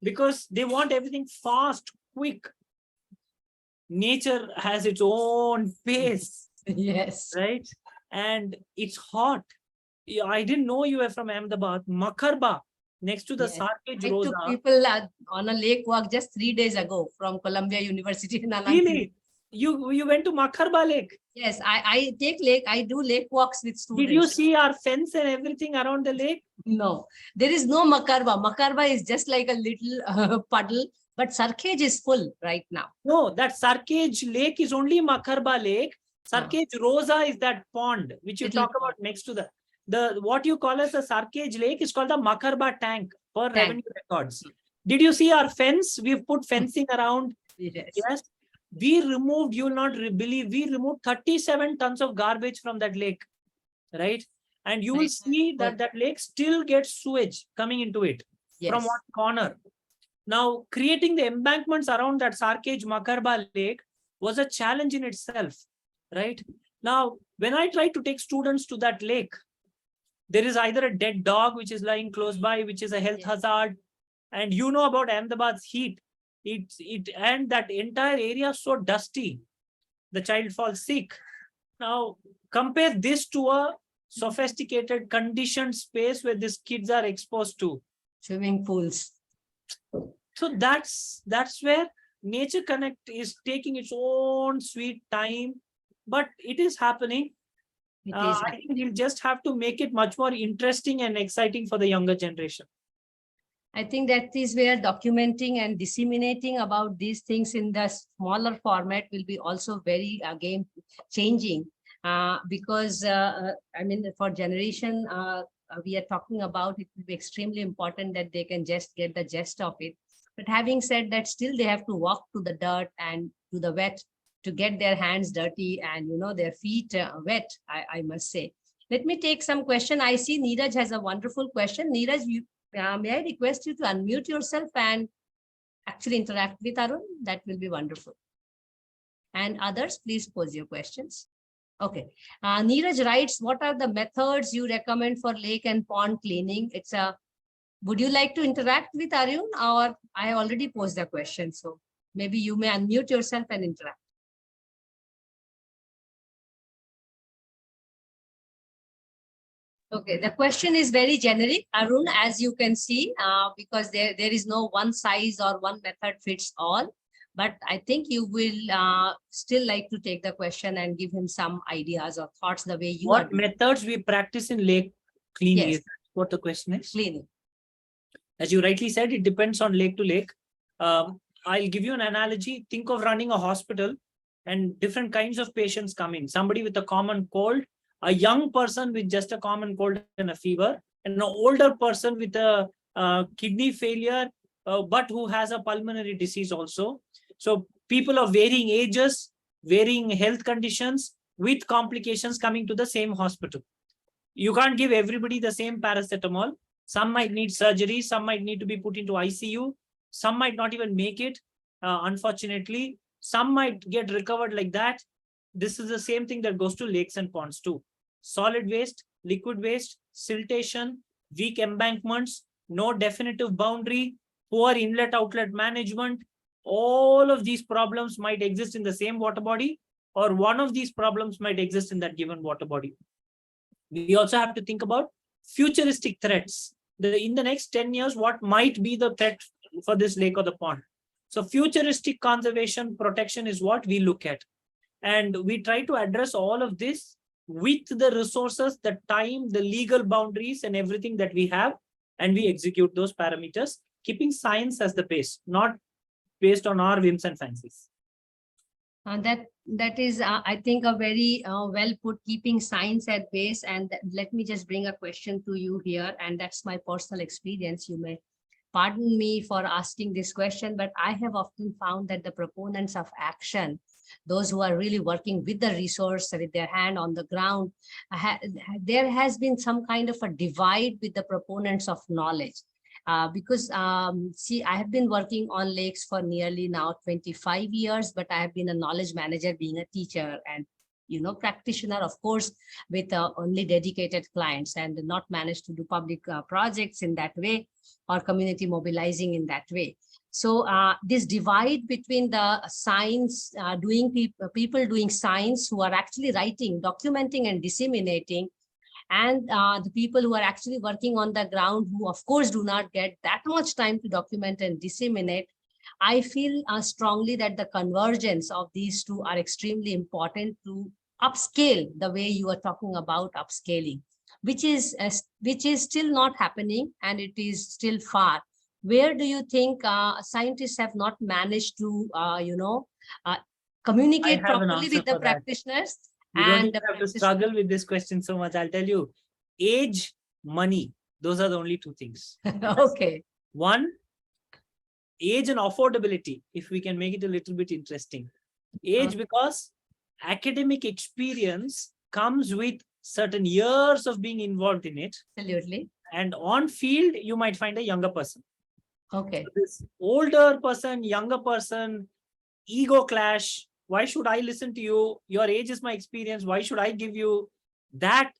because they want everything fast, quick. Nature has its own pace. Yes. Right? And it's hot. I didn't know you were from Ahmedabad. Makarba, next to the Sarkej Rosa. I took people on a lake walk just 3 days ago from Columbia University in Anantapur. Really? You went to Makarba Lake? Yes, I do lake walks with students. Did you see our fence and everything around the lake? No, there is no Makarba. Makarba is just like a little puddle, but Sarkej is full right now. No, that Sarkej Lake is only Makarba Lake. Sarkej Rosa is that pond, which you talk about next to the what you call as the Sarkej Lake is called the Makarba tank for revenue records. Did you see our fence? We've put fencing around. Yes. We removed, you will not believe, we removed 37 tons of garbage from that lake, right? And you will see that that lake still gets sewage coming into it. From what corner? Now, creating the embankments around that Sarkej Makarba Lake was a challenge in itself, right? Now, when I try to take students to that lake, there is either a dead dog which is lying close by, which is a health hazard. And you know about Ahmedabad's heat. And that entire area is so dusty. The child falls sick. Now, compare this to a sophisticated, conditioned space where these kids are exposed to. Swimming pools. So that's where Nature Connect is taking its own sweet time, but it is happening. I think you'll just have to make it much more interesting and exciting for the younger generation. I think that is where documenting and disseminating about these things in the smaller format will be also very game changing, because I mean, for generation we are talking about, it will be extremely important that they can just get the gist of it. But having said that, still they have to walk to the dirt and to the wet to get their hands dirty and, you know, their feet wet, I must say. Let me take some question. I see Neeraj has a wonderful question. Neeraj, may I request you to unmute yourself and actually interact with Arun? That will be wonderful. And others, please pose your questions. Okay. Neeraj writes, what are the methods you recommend for lake and pond cleaning? It's a, would you like to interact with Arun, or I already posed the question? So maybe you may unmute yourself and interact. Okay, the question is very generic, Arun, as you can see, because there is no one size or one method fits all. But I think you will still like to take the question and give him some ideas or thoughts the way you What methods we practice in lake cleaning? Yes. Is what the question is? Cleaning. As you rightly said, it depends on lake to lake. I'll give you an analogy. Think of running a hospital and different kinds of patients come in. Somebody with a common cold, a young person with just a common cold and a fever, and an older person with a kidney failure, but who has a pulmonary disease also. So people of varying ages, varying health conditions with complications coming to the same hospital. You can't give everybody the same paracetamol. Some might need surgery. Some might need to be put into ICU. Some might not even make it, unfortunately. Some might get recovered like that. This is the same thing that goes to lakes and ponds too. Solid waste, liquid waste, siltation, weak embankments, no definitive boundary, poor inlet-outlet management. All of these problems might exist in the same water body, or one of these problems might exist in that given water body. We also have to think about futuristic threats. In the next 10 years, what might be the threat for this lake or the pond? So futuristic conservation protection is what we look at. And we try to address all of this with the resources, the time, the legal boundaries, and everything that we have. And we execute those parameters, keeping science as the base, not based on our whims and fancies. That is, I think, a very well put, keeping science at base. And let me just bring a question to you here. And that's my personal experience. You may pardon me for asking this question, but I have often found that the proponents of action, those who are really working with the resource, with their hand on the ground, there has been some kind of a divide with the proponents of knowledge. Because see, I have been working on lakes for nearly now 25 years, but I have been a knowledge manager, being a teacher and, you know, practitioner, of course, with only dedicated clients, and not managed to do public projects in that way or community mobilizing in that way. So this divide between the science people doing science who are actually writing, documenting and disseminating, and the people who are actually working on the ground, who of course do not get that much time to document and disseminate, I feel strongly that the convergence of these two are extremely important to upscale the way you are talking about upscaling, which is still not happening, and it is still far. Where do you think scientists have not managed to, communicate properly with the practitioners? You don't even have to struggle with this question so much. I'll tell you, age, money, those are the only two things. Okay. One, age and affordability, if we can make it a little bit interesting. Age, because academic experience comes with certain years of being involved in it. Absolutely. And on field, you might find a younger person. Okay. So this older person, younger person, ego clash, Why should I listen to you? Your age is my experience. Why should I give you that?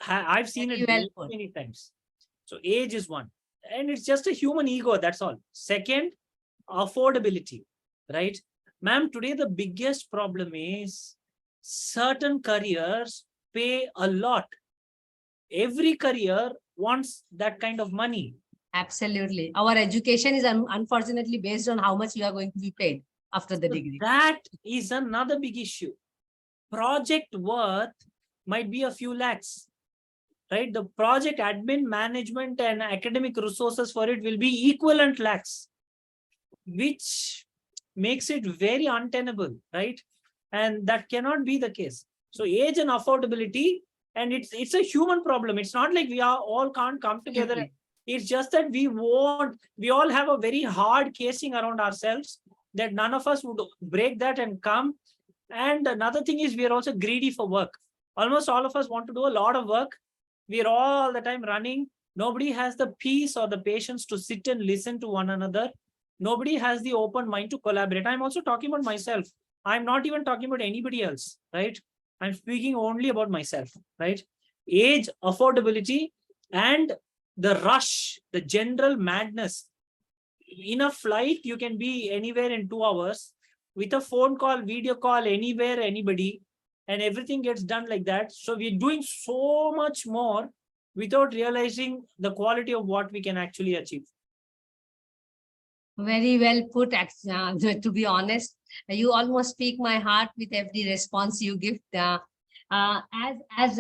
I've seen Very it well put. many times. So age is one. And it's just a human ego, that's all. Second, affordability, right? Ma'am, today the biggest problem is certain careers pay a lot. Every career wants that kind of money. Absolutely. Our education is unfortunately based on how much you are going to be paid after the So degree. that is another big issue. Project worth might be a few lakhs, right? The project admin, management, and academic resources for it will be equivalent lakhs, which makes it very untenable, right? And that cannot be the case. So age and affordability, and it's a human problem. It's not like we are all can't come together. Absolutely. It's just that we all have a very hard casing around ourselves that none of us would break that and come. And another thing is we are also greedy for work. Almost all of us want to do a lot of work. We are all the time running. Nobody has the peace or the patience to sit and listen to one another. Nobody has the open mind to collaborate. I'm also talking about myself. I'm not even talking about anybody else, right? I'm speaking only about myself, right? Age, affordability, and the rush, the general madness. In a flight, you can be anywhere in 2 hours. With a phone call, video call, anywhere, anybody, and everything gets done like that. So we're doing so much more without realizing the quality of what we can actually achieve. Very well put, to be honest. You almost speak my heart with every response you give. As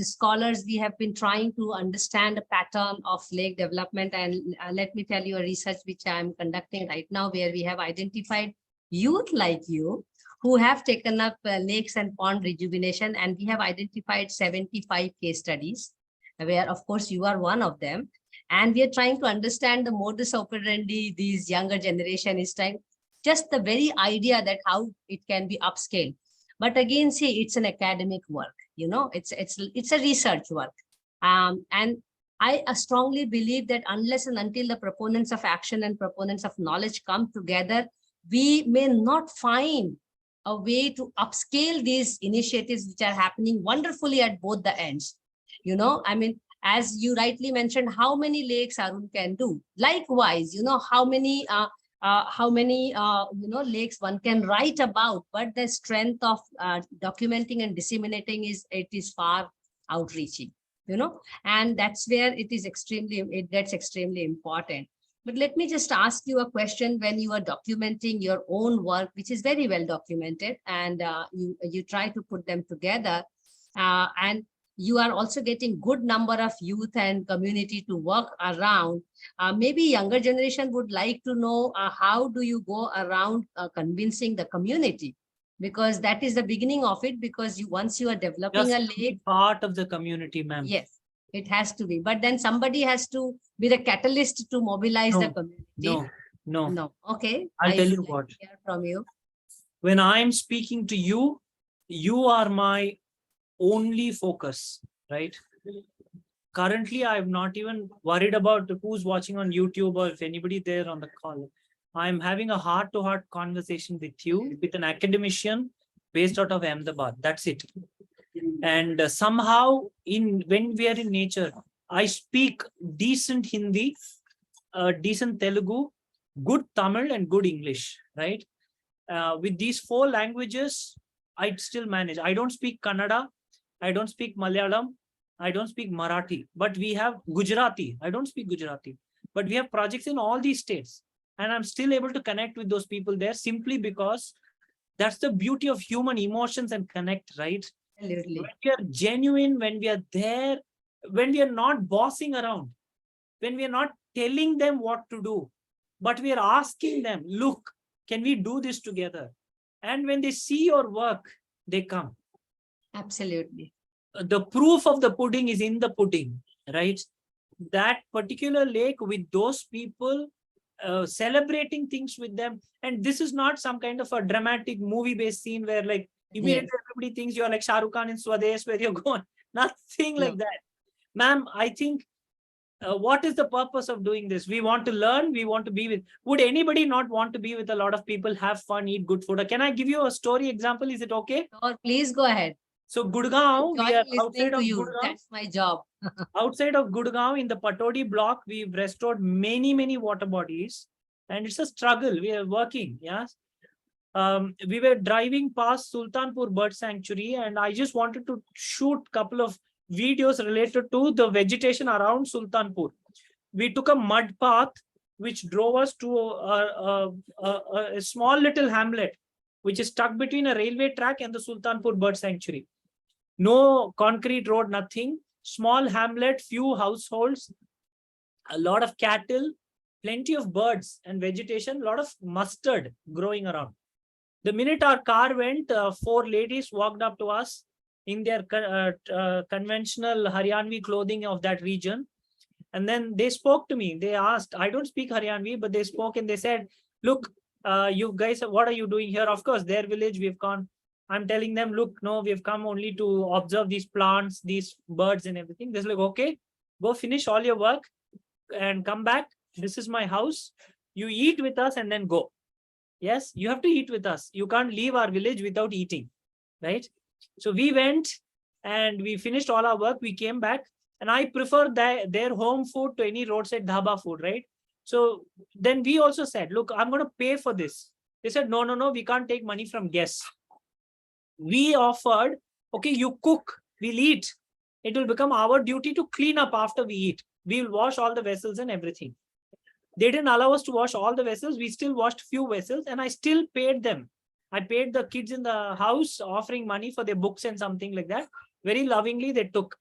scholars, we have been trying to understand the pattern of lake development. And let me tell you a research which I'm conducting right now, where we have identified youth like you who have taken up lakes and pond rejuvenation. And we have identified 75 case studies, where, of course, you are one of them. And we are trying to understand the modus operandi these younger generation is trying, just the very idea that how it can be upscaled. But again, see, it's an academic work, it's a research work. And I strongly believe that unless and until the proponents of action and proponents of knowledge come together, we may not find a way to upscale these initiatives which are happening wonderfully at both the ends. As you rightly mentioned, how many lakes Arun can do. Likewise, how many lakes one can write about, but the strength of documenting and disseminating is far outreaching, and that's where it gets extremely important. But let me just ask you a question. When you are documenting your own work, which is very well documented, and you try to put them together, and you are also getting good number of youth and community to work around. Maybe younger generation would like to know how do you go around convincing the community? Because that is the beginning of it, because once you are developing Just a lake. Part of the community, ma'am. Yes, it has to be. But then somebody has to be the catalyst to mobilize the community. No. Okay. I'll tell you what. Hear from you. When I'm speaking to you, you are my only focus, right? Currently, I'm not even worried about who's watching on YouTube or if anybody there on the call. I'm having a heart-to-heart conversation with you, with an academician based out of Ahmedabad. That's it. And somehow, when we are in nature, I speak decent Hindi, decent Telugu, good Tamil, and good English, right? With these 4 languages, I still manage. I don't speak Kannada. I don't speak Malayalam. I don't speak Marathi, but we have Gujarati. I don't speak Gujarati, but we have projects in all these states. And I'm still able to connect with those people there simply because that's the beauty of human emotions and connect, right? Absolutely. When we are genuine, when we are there, when we are not bossing around, when we are not telling them what to do, but we are asking them, look, can we do this together? And when they see your work, they come. Absolutely. The proof of the pudding is in the pudding, right? That particular lake with those people, celebrating things with them. And this is not some kind of a dramatic movie-based scene where like immediately everybody thinks you're like Shah Rukh Khan in Swades where you're going. Nothing like that. Ma'am, I think what is the purpose of doing this? We want to learn. We want to be with. Would anybody not want to be with a lot of people, have fun, eat good food? Can I give you a story example? Is it okay? Or please go ahead. So Gurgaon, we are Enjoying listening outside to of you. Gurgaon. That's my job. Outside of Gurgaon in the Patodi block, we've restored many water bodies, and it's a struggle. We are working. Yes. We were driving past Sultanpur Bird Sanctuary, and I just wanted to shoot a couple of videos related to the vegetation around Sultanpur. We took a mud path which drove us to a small little hamlet, which is stuck between a railway track and the Sultanpur Bird Sanctuary. No concrete road, nothing. Small hamlet, few households, a lot of cattle, plenty of birds and vegetation, a lot of mustard growing around. The minute our car went, 4 ladies walked up to us in their conventional Haryanvi clothing of that region. And then they spoke to me. They asked, I don't speak Haryanvi, but they spoke and they said, look, you guys, what are you doing here? Of course, their village, we've gone. I'm telling them, look, no, we've come only to observe these plants, these birds and everything. They're like, okay, go finish all your work and come back. This is my house. You eat with us and then go. Yes, you have to eat with us. You can't leave our village without eating, right? So we went and we finished all our work. We came back, and I prefer their home food to any roadside dhaba food, right? So then we also said, look, I'm going to pay for this. They said, no, we can't take money from guests. We offered, okay, you cook, we'll eat. It will become our duty to clean up after we eat. We will wash all the vessels and everything. They didn't allow us to wash all the vessels. We still washed few vessels, and I still paid them. I paid the kids in the house, offering money for their books and something like that. Very lovingly, they took.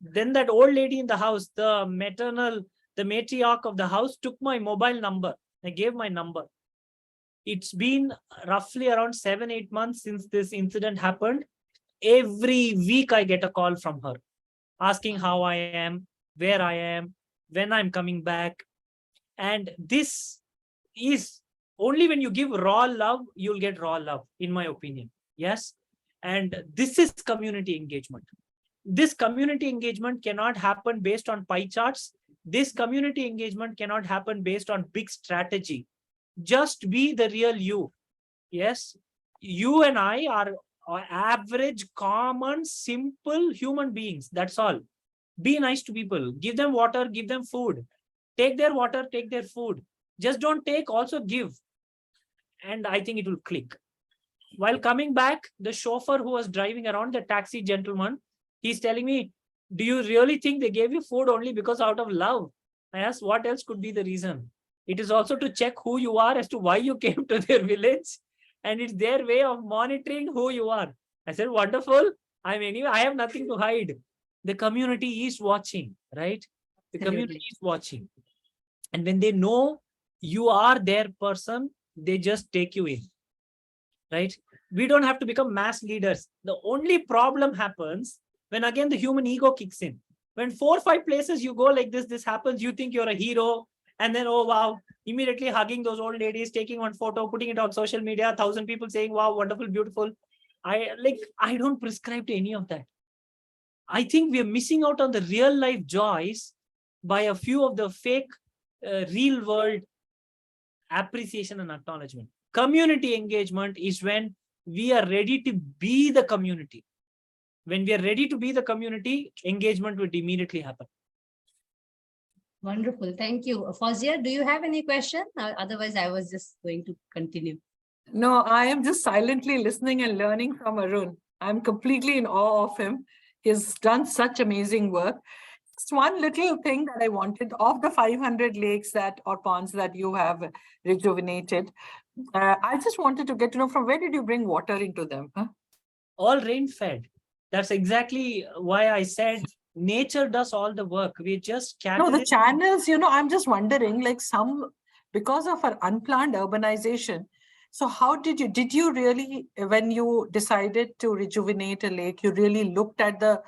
Then that old lady in the house, the matriarch of the house, took my mobile number. I gave my number. It's been roughly around 7-8 months since this incident happened. Every week I get a call from her asking how I am, where I am, when I'm coming back. And this is only when you give raw love, you'll get raw love, in my opinion. Yes. And this is community engagement. This community engagement cannot happen based on pie charts. This community engagement cannot happen based on big strategy. Just be the real you. Yes. You and I are average, common, simple human beings. That's all. Be nice to people. Give them water, give them food. Take their water, take their food. Just don't take, also give. And I think it will click. While coming back, the chauffeur who was driving around, the taxi gentleman, he's telling me, do you really think they gave you food only because out of love? I asked, what else could be the reason? It is also to check who you are as to why you came to their village. And it's their way of monitoring who you are. I said, wonderful. I have nothing to hide. The community is watching, right? The community is watching. And when they know you are their person, they just take you in, right? We don't have to become mass leaders. The only problem happens when, again, the human ego kicks in. When 4 or 5 places you go like this happens, you think you're a hero. And then, oh, wow, immediately hugging those old ladies, taking one photo, putting it on social media, 1,000 people saying, wow, wonderful, beautiful. I don't prescribe to any of that. I think we are missing out on the real life joys by a few of the fake real world appreciation and acknowledgement. Community engagement is when we are ready to be the community. When we are ready to be the community, engagement would immediately happen. Wonderful. Thank you. Fawzia, do you have any question? Otherwise, I was just going to continue. No, I am just silently listening and learning from Arun. I'm completely in awe of him. He's done such amazing work. Just one little thing that I wanted, of the 500 lakes or ponds that you have rejuvenated, I just wanted to get to know, from where did you bring water into them? Huh? All rain fed. That's exactly why I said nature does all the work. We just can't. No, the channels, I'm just wondering, because of our unplanned urbanization. So how did you really, when you decided to rejuvenate a lake, you really looked at the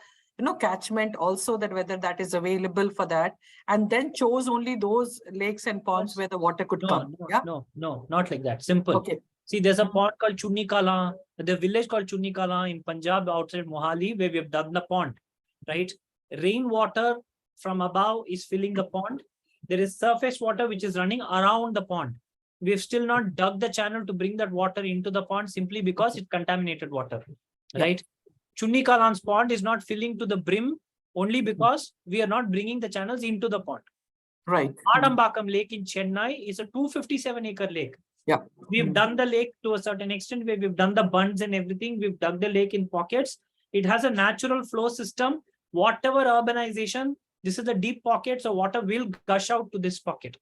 catchment also, that whether that is available for that, and then chose only those lakes and ponds where the water could come? No, not like that. Simple. Okay. See, there's a pond called Chunni Kala, the village called Chunni Kala in Punjab outside Mohali, where we have dug the pond, right? Rainwater from above is filling the pond. There is surface water which is running around the pond. We've still not dug the channel to bring that water into the pond simply because it's contaminated water, right? Chunni Kalan's pond is not filling to the brim only because we are not bringing the channels into the pond. Right. Adambakam Lake in Chennai is a 257-acre lake. Yeah. We've done the lake to a certain extent where we've done the bunds and everything. We've dug the lake in pockets. It has a natural flow system. Whatever urbanization, this is the deep pocket, so water will gush out to this pocket.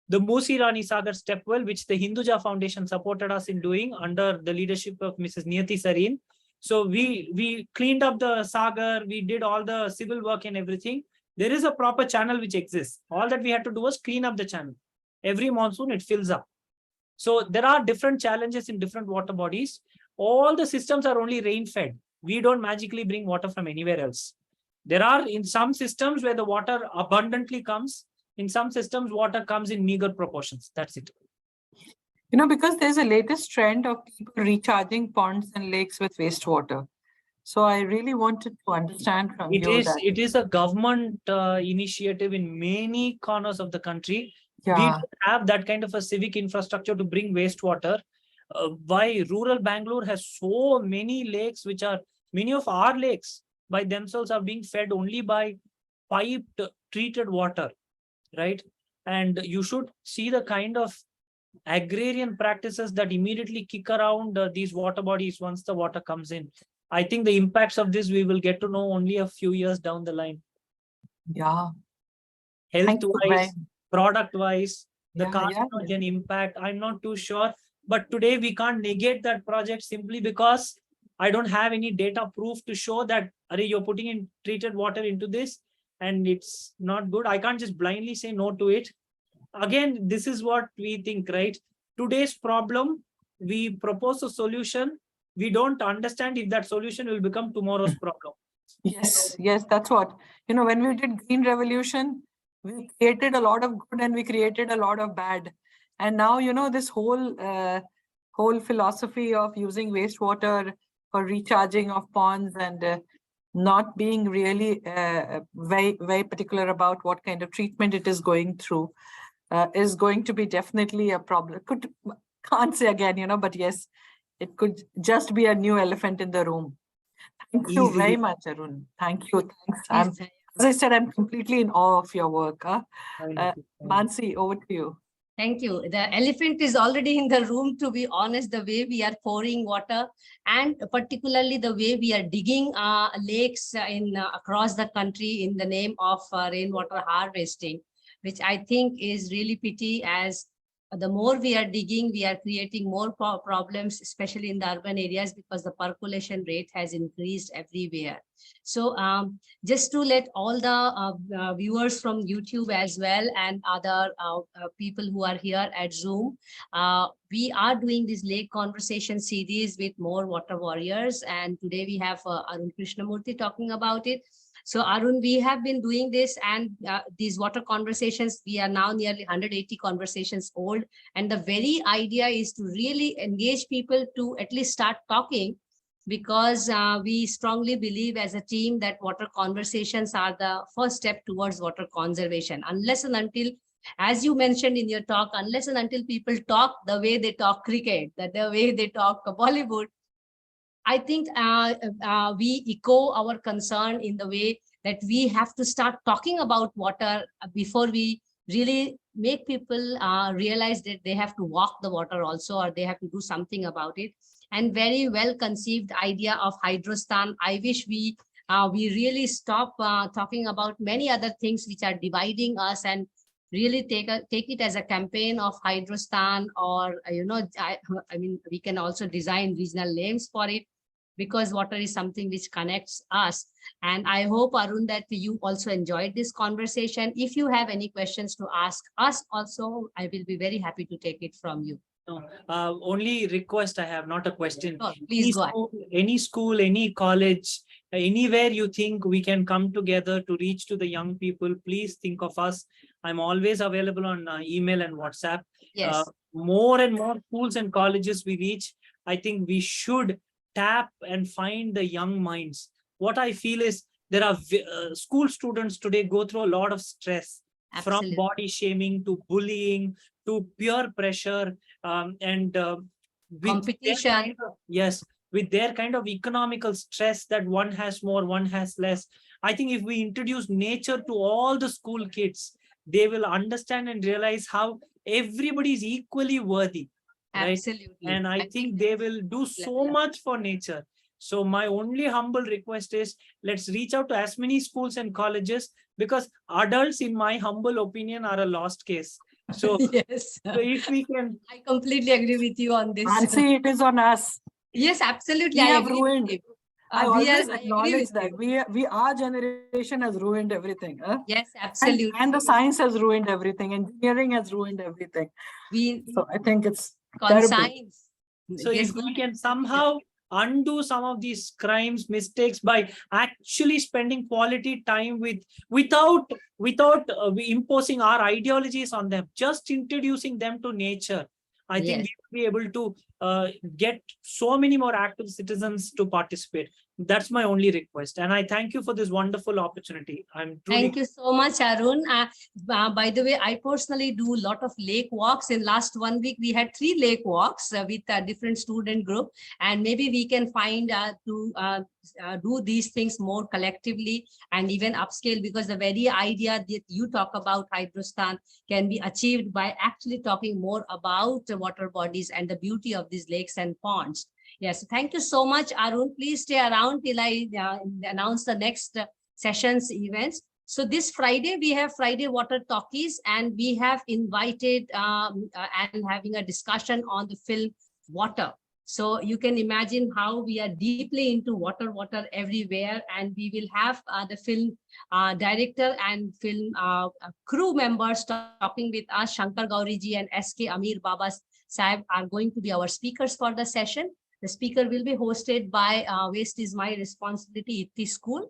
The Musi Rani Sagar step well, which the Hinduja Foundation supported us in doing under the leadership of Mrs. Niyati Sareen. So we cleaned up the Sagar, we did all the civil work and everything. There is a proper channel which exists. All that we had to do was clean up the channel. Every monsoon, it fills up. So there are different challenges in different water bodies. All the systems are only rain-fed. We don't magically bring water from anywhere else. There are in some systems where the water abundantly comes. In some systems, water comes in meager proportions. That's it. You know, because there's a latest trend of people recharging ponds and lakes with wastewater. So I really wanted to understand from you that. It is a government initiative in many corners of the country. We Yeah. don't have that kind of a civic infrastructure to bring wastewater. Why rural Bangalore has so many lakes, which are many of our lakes by themselves are being fed only by piped treated water, right? And you should see the kind of agrarian practices that immediately kick around these water bodies once the water comes in. I think the impacts of this we will get to know only a few years down the line. Yeah. Thank you, Health-wise, Brian. product-wise, the Yeah, carcinogen impact, I'm not too sure. But today we can't negate that project simply because I don't have any data proof to show that you're putting in treated water into this and it's not good. I can't just blindly say no to it. Again, this is what we think, right? Today's problem, we propose a solution. We don't understand if that solution will become tomorrow's problem. Yes, yes, that's what. You know, when we did Green Revolution, we created a lot of good and we created a lot of bad. And now, you know, this whole philosophy of using wastewater for recharging of ponds and not being really very particular about what kind of treatment it is going through is going to be definitely a problem. Can't say again, you know, but yes, it could just be a new elephant in the room. Thank you very much, Arun. Thank you. Thanks. As I said, I'm completely in awe of your work. Mansee, over to you. Thank you. The elephant is already in the room, to be honest, the way we are pouring water and particularly the way we are digging lakes across the country in the name of rainwater harvesting, which I think is really pity, as the more we are digging, we are creating more problems, especially in the urban areas, because the percolation rate has increased everywhere. So just to let all the viewers from YouTube as well and other people who are here at Zoom, we are doing this lake conversation series with more water warriors. And today we have Arun Krishnamurthy talking about it. So Arun, we have been doing this, and these water conversations, we are now nearly 180 conversations old. And the very idea is to really engage people to at least start talking, because we strongly believe as a team that water conversations are the first step towards water conservation. Unless and until, as you mentioned in your talk, unless and until people talk the way they talk cricket, that the way they talk Bollywood, I think we echo our concern in the way that we have to start talking about water before we really make people realize that they have to walk the water also, or they have to do something about it. And very well conceived idea of hydrostan. I wish we really stop talking about many other things which are dividing us, and really take it as a campaign of hydrostan, or I mean, we can also design regional names for it, because water is something which connects us. And I hope, Arun, that you also enjoyed this conversation. If you have any questions to ask us also, I will be very happy to take it from you. No, only request I have, not a question. Sure, please go ahead. Any school, any college, anywhere you think we can come together to reach to the young people, please think of us. I'm always available on email and WhatsApp. Yes. More and more schools and colleges we reach, I think we should tap and find the young minds. What I feel is There are school students today go through a lot of stress, from Absolutely. body shaming to bullying to peer pressure, and with their Competition. kind of, yes, with their kind of economical stress that one has more, one has less. I think if we introduce nature to all the school kids, they will understand and realize how everybody is equally worthy, right? Absolutely. And I think they will do so much for nature. So my only humble request is, let's reach out to as many schools and colleges, because adults, in my humble opinion, are a lost case. So, Yes. so if we can, I completely agree with you on this. Mansee, it is on us. Yes, absolutely. We I have agree ruined. with you. I We always I agree acknowledge with that you. our generation has ruined everything. Huh? Yes, absolutely. And the science has ruined everything. Engineering has ruined everything. We So I think it's conscience. terrible. so if we can somehow undo some of these crimes, mistakes, by actually spending quality time without imposing our ideologies on them, just introducing them to nature, I think Yes. we will be able to get so many more active citizens to participate. That's my only request, and I thank you for this wonderful opportunity. I'm truly Thank you so much, Arun. By the way, I personally do a lot of lake walks. In last 1 week, we had 3 lake walks with a different student group, and maybe we can find to do these things more collectively and even upscale, because the very idea that you talk about Hydrostan can be achieved by actually talking more about the water bodies and the beauty of these lakes and ponds. Yes, thank you so much, Arun. Please stay around till I announce the next sessions events. So this Friday, we have Friday Water Talkies, and we have invited and having a discussion on the film Water. So you can imagine how we are deeply into water everywhere. And we will have the film director and film crew members talking with us. Shankar Gauriji and SK Amir Baba Sahib are going to be our speakers for the session. The speaker will be hosted by Waste is My Responsibility ITI School,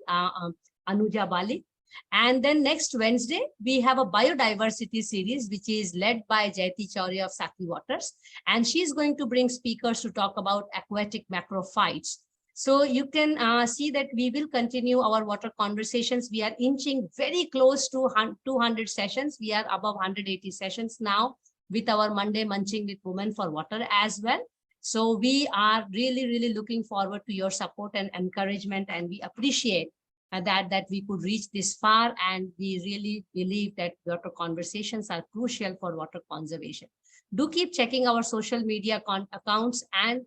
Anuja Bali. And then next Wednesday, we have a biodiversity series, which is led by Jayati Chauri of Saki Waters. And she's going to bring speakers to talk about aquatic macrophytes. So you can see that we will continue our water conversations. We are inching very close to 200 sessions. We are above 180 sessions now with our Monday Munching with Women for Water as well. So we are really, really looking forward to your support and encouragement, and we appreciate that we could reach this far, and we really believe that water conversations are crucial for water conservation. Do keep checking our social media accounts and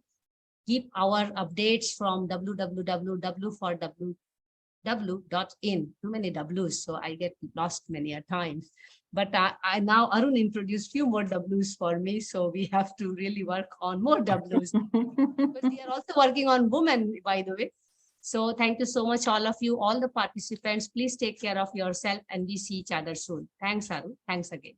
keep our updates from www.for.in. Too many W's, so I get lost many a times. But I now Arun introduced few more W's for me, so we have to really work on more W's. Because we are also working on women, by the way. So thank you so much, all of you, all the participants. Please take care of yourself, and we see each other soon. Thanks, Arun. Thanks again.